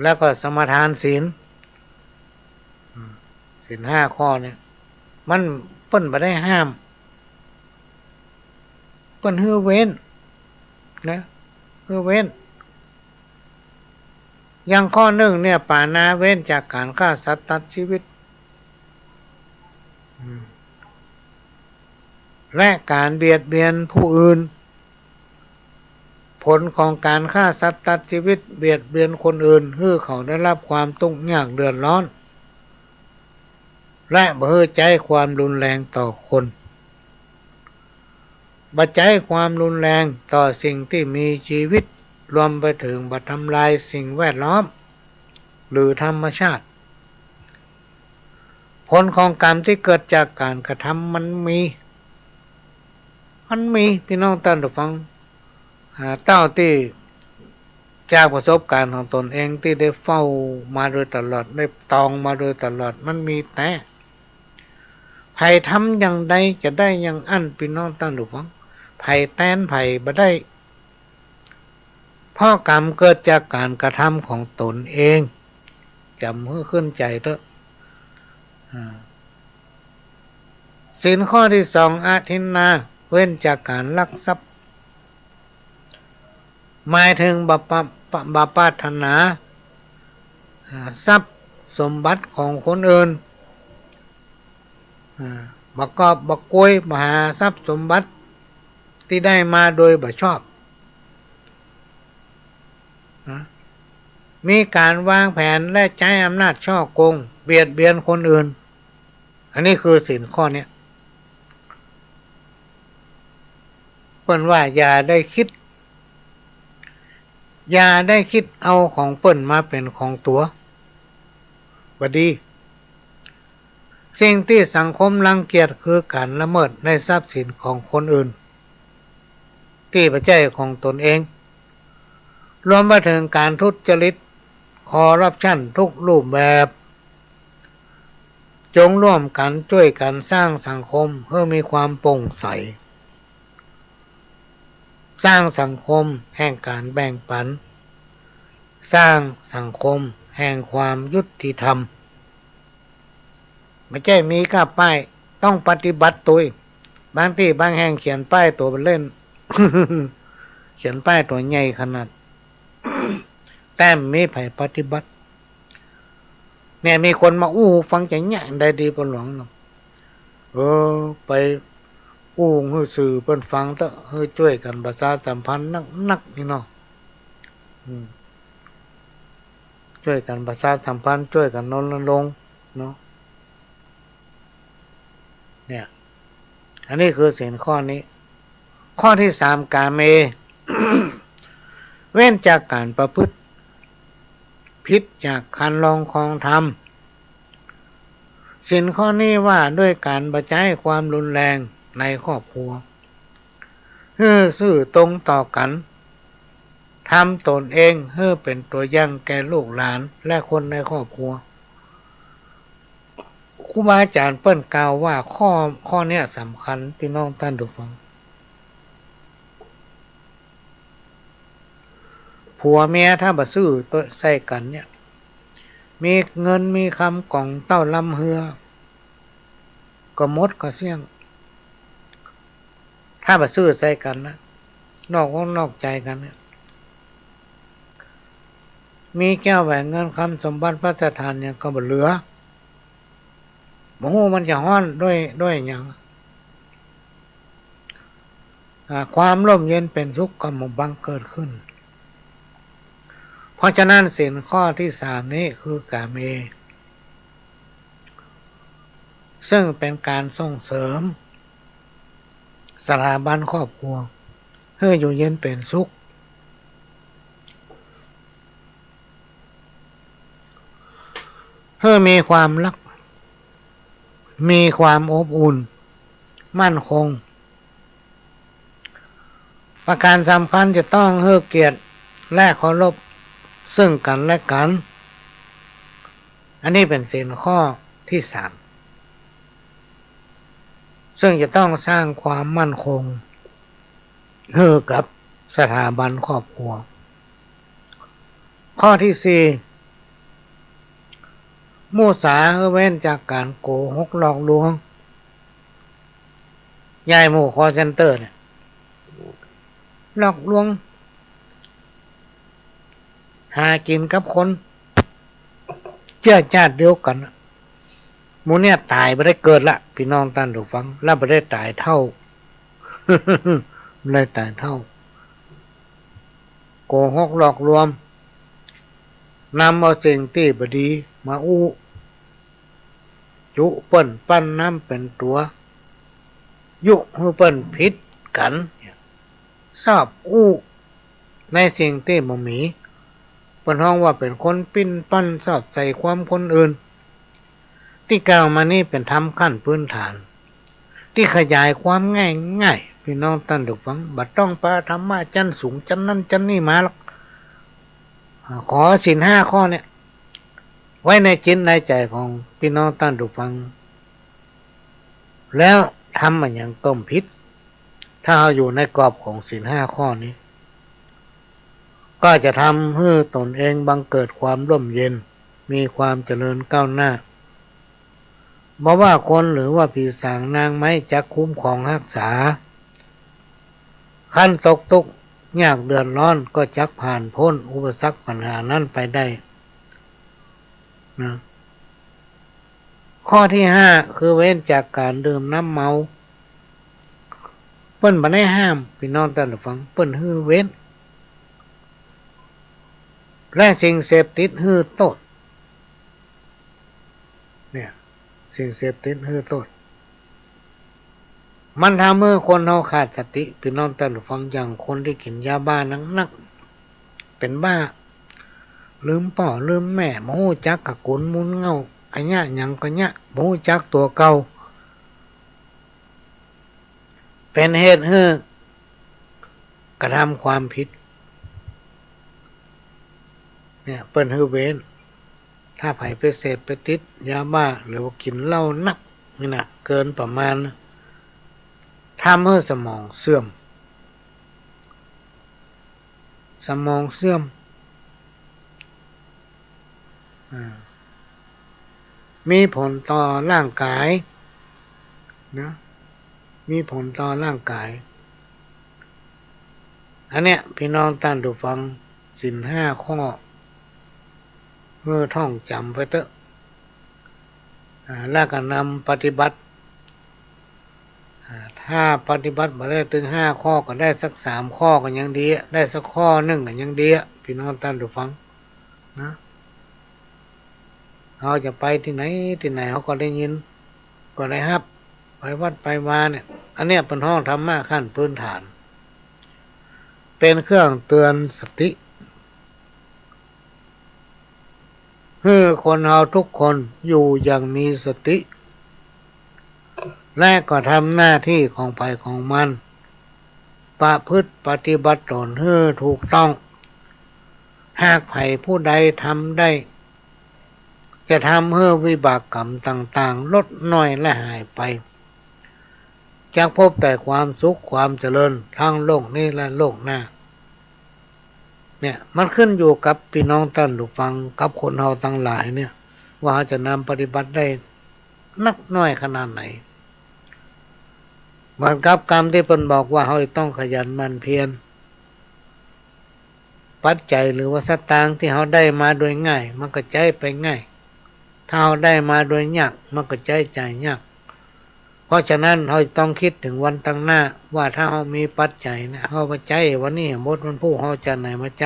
Speaker 1: แล้วก็สมาทานศีลศีลห้าข้อเนี่ยมันเปิ้นบ่ได้ห้ามเปิ้นฮื้อเว้นนะฮื้อเว้นอย่างข้อหนึ่งเนี่ยปานาเว้นจากการฆ่าสัตว์ตัดชีวิตและการเบียดเบียนผู้อื่นผลของการฆ่าสัตว์ตัดชีวิตเบียดเบียนคนอื่นให้เขาได้รับความทุกข์ยากเดือดร้อนและบ่ให้ใจความรุนแรงต่อคนบ่ใจความรุนแรงต่อสิ่งที่มีชีวิตรวมไปถึงบ่ทำลายสิ่งแวดล้อมหรือธรรมชาติผลของกรรมที่เกิดจากการกระทำมันมีพี่น้องท่านผู้ฟังเต้าที่จากประสบการณ์ของตนเองที่ได้เฝ้ามาโดยตลอดได้ตองมาโดยตลอดมันมีแต่ไผทำอย่างใดจะได้อย่างอั้นพี่น้องท่านผู้ฟังไผแต้นไผบ่ได้เพราะกรรมเกิดจากการกระทำของตนเองจำให้ขึ้นใจเถอะศีลข้อที่2อาทินนาเว้นจากการลักทรัพย์หมายถึงบาปรารถนาทรัพย์สมบัติของคนอื่นบักกอบบักกวยมหาทรัพย์สมบัติที่ได้มาโดยบ่ชอบมีการวางแผนและใช้อำนาจช่อโกงเบียดเบียนคนอื่นอันนี้คือศีลข้อนี้เปิ้นว่าอย่าได้คิดเอาของเปิ้นมาเป็นของตัวบ่ดีสิ่งที่สังคมรังเกียจคือการละเมิดในทรัพย์สินของคนอื่นที่บ่ใช่ของตนเองรวมไปถึงการทุจริตคอร์รัปชันทุกรูปแบบจงร่วมกันช่วยกันสร้างสังคมเพื่อมีความโปร่งใสสร้างสังคมแห่งการแบ่งปันสร้างสังคมแห่งความยุติธรรมไม่ใช่มีแค่ป้ายต้องปฏิบัติตัวบางที่บางแห่งเขียนป้ายตัวเป็นเล่น เขียนป้ายตัวใหญ่ขนาด แต่ไม่ไผปฏิบัติเนี่ยมีคนมาฟังใจเนี่ยได้ดีปนหลวงเนาะไปให้สื่อเพิ่นฟังเถอะให้ช่วยกันประชาสัมพันธ์นักนี่เนาะช่วยกันประชาสัมพันธ์ช่วยกันรณรงค์เนาะเนี่ยอันนี้คือศีลข้อนี้ข้อที่3กาเม เว้นจากการประพฤติผิดจากคันลองครองธรรมศีลข้อนี้ว่าด้วยการบ่ใช้ความรุนแรงในครอบครัวซื่อตรงต่อกันทำตนเองให้เป็นตัวอย่างแก่ลูกหลานและคนในครอบครัวครูบาอาจารย์เปิ้นกล่าวว่าข้อเนี้ยสำคัญพี่น้องท่านผู้ฟังผัวเมียถ้าบ่ซื่อตัวใส่กันเนี่ยมีเงินมีคำกล่องเต้าลำเฮือก็หมดก็เสี่ยงถ้าบ่ซื่อใส่กันนะนอกใจกันเนี่ยมีแก้วแหวนเงินคำสมบัติพระราชทานเนี่ยก็บ่เหลือบ่ฮู้มันจะฮ้อนด้วยหยังความร่มเย็นเป็นสุขก็บ่บังเกิดขึ้นเพราะฉะนั้นศีลข้อที่3นี้คือกาเมซึ่งเป็นการส่งเสริมสถาบันครอบครัวให้อยู่เย็นเป็นสุขให้มีความรักมีความอบอุ่นมั่นคงประการสำคัญจะต้องให้เกียรติและเคารพซึ่งกันและกันอันนี้เป็นศีลข้อที่3 ซึ่งจะต้องสร้างความมั่นคงให้กับสถาบันครอบครัวข้อที่สี่มุสาเว้นจากการโกหกหลอกลวงยายหมู่คอเซ็นเตอร์เนี่ยหลอกลวงหากินกับคนเชื้อชาติเดียวกันหมูเนี่ยตายไม่ได้เกิดละพี่น้องท่านผู้ฟังแล้วไม่ได้ตายเท่า ไม่ได้ตายเท่าโกหกหลอกลวงนำเอาสิ่งที่บดีมาอู้จุเปิ้นปั้นน้ำเป็นตัวยุให้เปิ้นผิดกันชอบอู้ในสิ่งที่บ่มีเปิ้นฮ้องว่าเป็นคนปิ้นปั้นชอบใส่ความคนอื่นที่กล่าวมานี่เป็นธรรมขั้นพื้นฐานที่ขยายความง่ายๆพี่น้องท่านผู้ฟังบัดต้องปาธรรมะชั้นสูงชั้นนั้นชั้นนี้มาหรอกขอศีล5ข้อเนี่ยไว้ในจิตในใจของพี่น้องท่านผู้ฟังแล้วทำมันอย่างต้มพิษถ้าเราอยู่ในกรอบของศีล5ข้อนี้ก็จะทำให้ตนเองบังเกิดความร่มเย็นมีความเจริญก้าวหน้าบ่ว่าคนหรือว่าผีสางนางไม้จักคุ้มของรักษาขั้นตกทุกข์ยากเดือดร้อนก็จักผ่านพ้นอุปสรรคปัญหานั้นไปได้นะข้อที่5คือเว้นจากการดื่มน้ำเมาเปิ้นบ่ได้ห้ามพี่น้องท่านผู้ฟังเปิ้นฮื้อเว้นและสิ่งเสพติดฮื้อโทษเนี่ยสิ่งเสพติดฮื้อโทษมันทำให้คนเฮาขาดสติพี่น้องท่านผู้ฟังอย่างคนที่กินยาบ้านักเป็นบ้าลืมพ่อลืมแม่บ่ฮู้จักกะกุนมุนเงาอันยะหยังก็ยะบ่ฮู้จักตัวเก่าเป็นเหตุให้กระทำความผิดเนี่ยเปิ้นฮื้อเว้นถ้าไผไปเสพไปติดยาบ้าหรือว่ากินเหล้านักนี่นะเกินประมาณทำให้สมองเสื่อมสมองเสื่อมมีผลต่อร่างกายนะมีผลต่อร่างกายอันเนี้ยพี่น้องท่านผู้ฟังศีล5ข้อเพื่อท่องจำไปเถอะแล้วก็นำปฏิบัติถ้าปฏิบัติมาได้ถึง5ข้อก็ได้สัก3ข้อก็ยังดีได้สักข้อนึงก็ยังดีพี่น้องท่านผู้ฟังนะเราจะไปที่ไหนเขาก็ได้ยินก็ได้รับไปวัดไปมาเนี่ยอันเนี้ยเป็นห้องธรรมะขั้นพื้นฐานเป็นเครื่องเตือนสติให้คนเราทุกคนอยู่อย่างมีสติและก็ทำหน้าที่ของไผของมันประพฤติปฏิบัติตนให้ถูกต้องหากไผผู้ใดทำได้จะทำให้วิบากกรรมต่างๆลดน้อยและหายไปจากพบแต่ความสุขความเจริญทั้งโลกนี้และโลกหน้าเนี่ยมันขึ้นอยู่กับพี่น้องท่านผู้ฟังกับคนเฮาทั้งหลายเนี่ยว่าจะนำปฏิบัติได้นักน้อยขนาดไหนเหมือนกับกรรมที่เพิ่นบอกว่าเฮาต้องขยันหมั่นเพียรปัจจัยหรือว่าสตางค์ที่เฮาได้มาโดยง่ายมันก็ใจไปง่ายถ้าเฮาได้มาโดยยากมันก็ใจยากเพราะฉะนั้นเฮาต้องคิดถึงวันตั้งหน้าว่าถ้าเฮามีปัจจัยนะเฮามาใจวันนี้หมดวันพรุ่งเฮาจะไหนมาใจ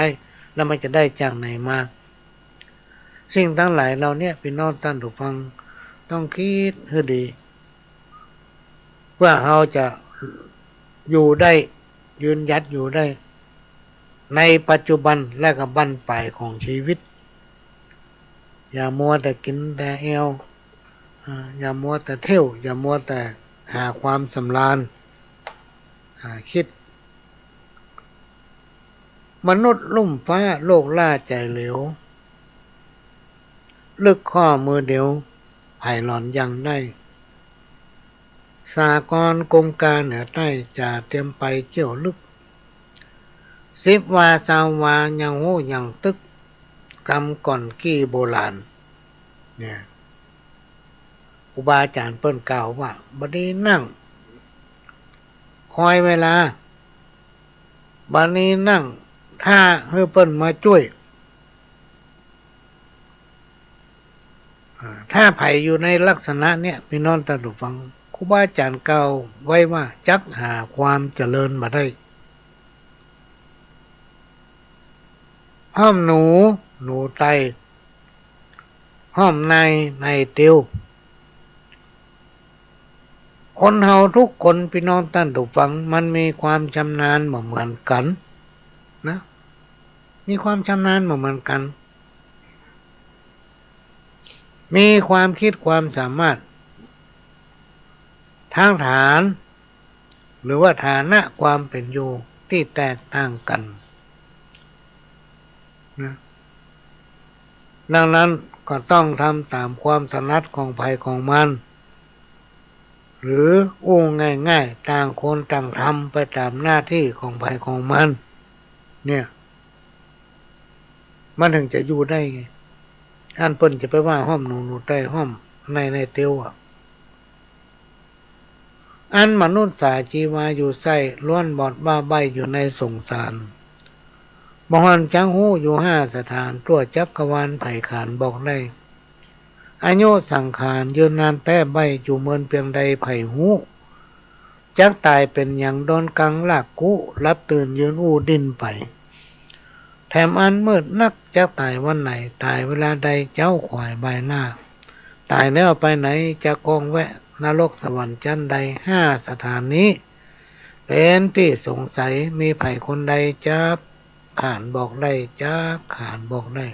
Speaker 1: แล้วมันจะได้จากไหนมาสิ่งทั้งหลายเราเนี่ยพี่น้องท่านผู้ฟังต้องคิดให้ดีเพื่อเฮาจะอยู่ได้ยืนหยัดอยู่ได้ในปัจจุบันและก็บั้นปลายของชีวิตอย่ามัวแต่กินแต่แอวอย่ามัวแต่เที่ยวอย่ามัวแต่หาความสำราญคิดมนุษย์ลุ่มฟ้าโลกล่าใจเหลวลึกข้อมือเดียวไผ่หลอนยังได้ สากลกรมการเหนือใต้จะเตรียมไปเจี่ยวลึก10 วา20 วายังโหยังตึกกำก่อนกี้โบราณเนี่ยครูบาอาจารย์เปิ้นกล่าวว่าบัดนี้นั่งคอยเวลาบัดนี้นั่งถ้าให้เปิ้นมาช่วยถ้าไผอยู่ในลักษณะเนี้ยพี่น้องท่านผู้ฟังครูบาอาจารย์กล่าวไว้ว่าจักหาความเจริญมาได้ห้อมหนูหนูไตห้อมในเตียวคนเฮาทุกคนพี่น้องท่านผู้ฟังมันมีความชำนาญเหมือนกันนะมีความชำนาญเหมือนกันมีความคิดความสามารถทางฐานหรือว่าฐานะความเป็นอยู่ที่แตกต่างกันนะดังนั้นก็ต้องทำตามความถนัดของภัยของมันหรืออู้ง่ายๆต่างคนต่างทำไปตามหน้าที่ของภัยของมันเนี่ยมันถึงจะอยู่ได้ไงอันเปิ้นจะไปว่าห้อมหนูใต้ห้อมในเตียวอันมนุษย์สาจีวาอยู่ไส้ล้วนบอดบ้าใบอยู่ในสงสารบอนจังหู้อยู่5 สถานตัวจักรวาลไผ่ขานบอกได้อายุสังขารยืนนานแต่ใบอยู่เมินเพียงใดไผ่หูจักตายเป็นอย่างโดนกังลากกุรับตื่นยืนอู้ดินไปแถมอันมืดนักจักตายวันไหนตายเวลาใดเจ้าขวายใบหน้าตายแล้วไปไหนจะกองแวะนรกสวรรค์ชั้นใด5 สถานนี้เป็นที่สงสัยมีไผ่คนใดจะขานบอกได้จะขานบอกได้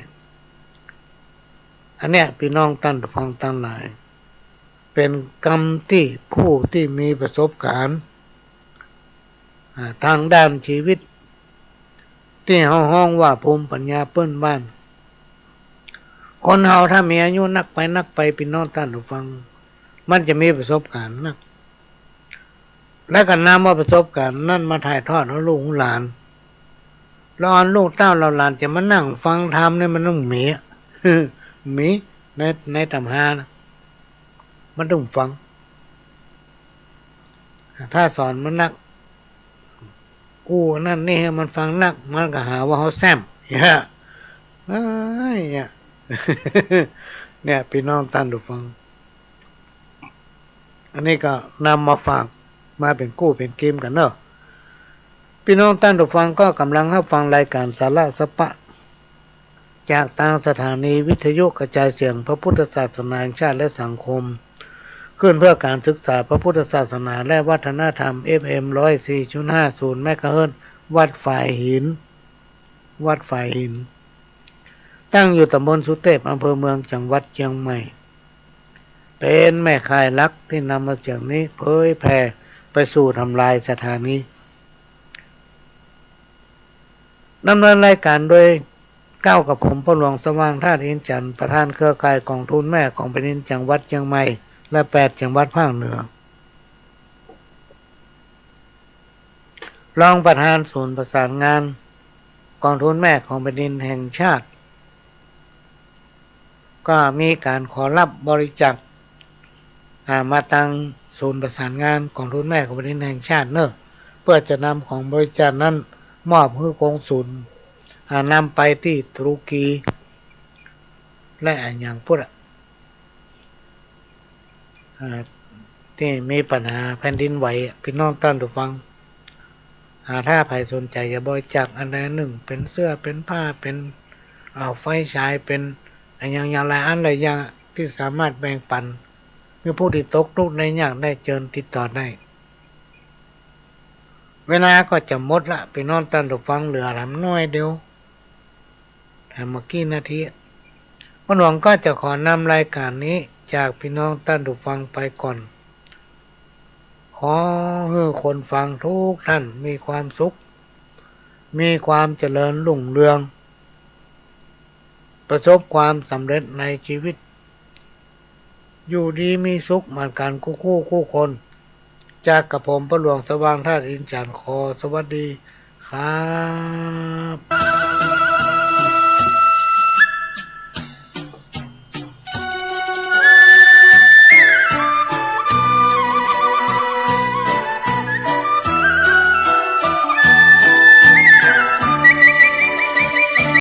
Speaker 1: อันเนี้ยพี่น้องท่านผู้ฟังทั้งหลายเป็นกรรมที่ผู้ที่มีประสบการณ์ทางด้านชีวิตที่เฮาห้องว่าภูมิปัญญาเปิ้นบ้านคนเฮาถ้ามีอายุนักไปพี่น้องท่านผู้ฟังมันจะมีประสบการณ์นักและก็นำว่าประสบการณ์นั่นมาถ่ายทอดให้ลูกหลานแล้วลูกเต้าเราหลานจะมานั่งฟังธรรมเนี่ยมันต้องมีมีในตำหานะมันต้องฟังถ้าสอนมันนักอู้นั่นนี่ให้มันฟังนักมันก็หาว่าเขาแซมเนี่ยพี่น้องท่านผู้ฟังอันนี้ก็นำมาฝากมาเป็นกู้เป็นเกมกันเนอะพี่น้องท่านผู้ฟังก็กำลังรับฟังรายการสาระสปะจากทางสถานีวิทยุกระจายเสียงพระพุทธศาสนาแห่งชาติและสังคมขึ้นเพื่อการศึกษาพระพุทธศาสนาและวัฒนธรรม FM 104.50 เมกะเฮิรตซ์วัดฝ่ายหินตั้งอยู่ตำบลสุเทพอำเภอเมืองจังหวัดเชียงใหม่เป็นแม่ข่ายลักที่นำมาเสียงนี้เผยแผ่ไปสู่ทำลายสถานีดำเนินรายการโดยก้าวกับผมพลหลวงสว่างธาตุอินทร์จันทร์ประธานเครือข่ายกองทุนแม่ของแผ่นดินจังหวัดเชียงใหม่และ8 จังหวัดภาคเหนือรองประธานศูนย์ประสานงานกองทุนแม่ของแผ่นดินแห่งชาติก็มีการขอรับบริจาคมาตั้งศูนย์ประสานงานกองทุนแม่ของแผ่นดินแห่งชาติเนอะเพื่อจะนำของบริจาคนั้นมอบให้กองศูนย์นำไปที่ตุรกีและอย่างพุทธที่มีปัญหาแผ่นดินไหวพี่น้องท่านผู้ฟังถ้าใครสนใจจะบริจาคอันใดหนึ่งเป็นเสื้อเป็นผ้าเป็นไฟฉายเป็นอย่างไรอันใดอย่างที่สามารถแบ่งปันเมื่อผู้ที่ตกทุกข์ในยากได้เชิญติดต่อได้เวลาก็จะหมดละพี่น้องท่านผู้ฟังเหลือลำน้อยเดียวแต่เมื่อกี้นาทีวันหวังก็จะขอนำรายการนี้จากพี่น้องท่านผู้ฟังไปก่อนขอให้คนฟังทุกท่านมีความสุขมีความเจริญรุ่งเรืองประสบความสำเร็จในชีวิตอยู่ดีมีสุขเหมือนกันคู่คน จากกับผมพระหลวงสว่างธาตุอินทร์จันทร์ขอสวัสดีครับ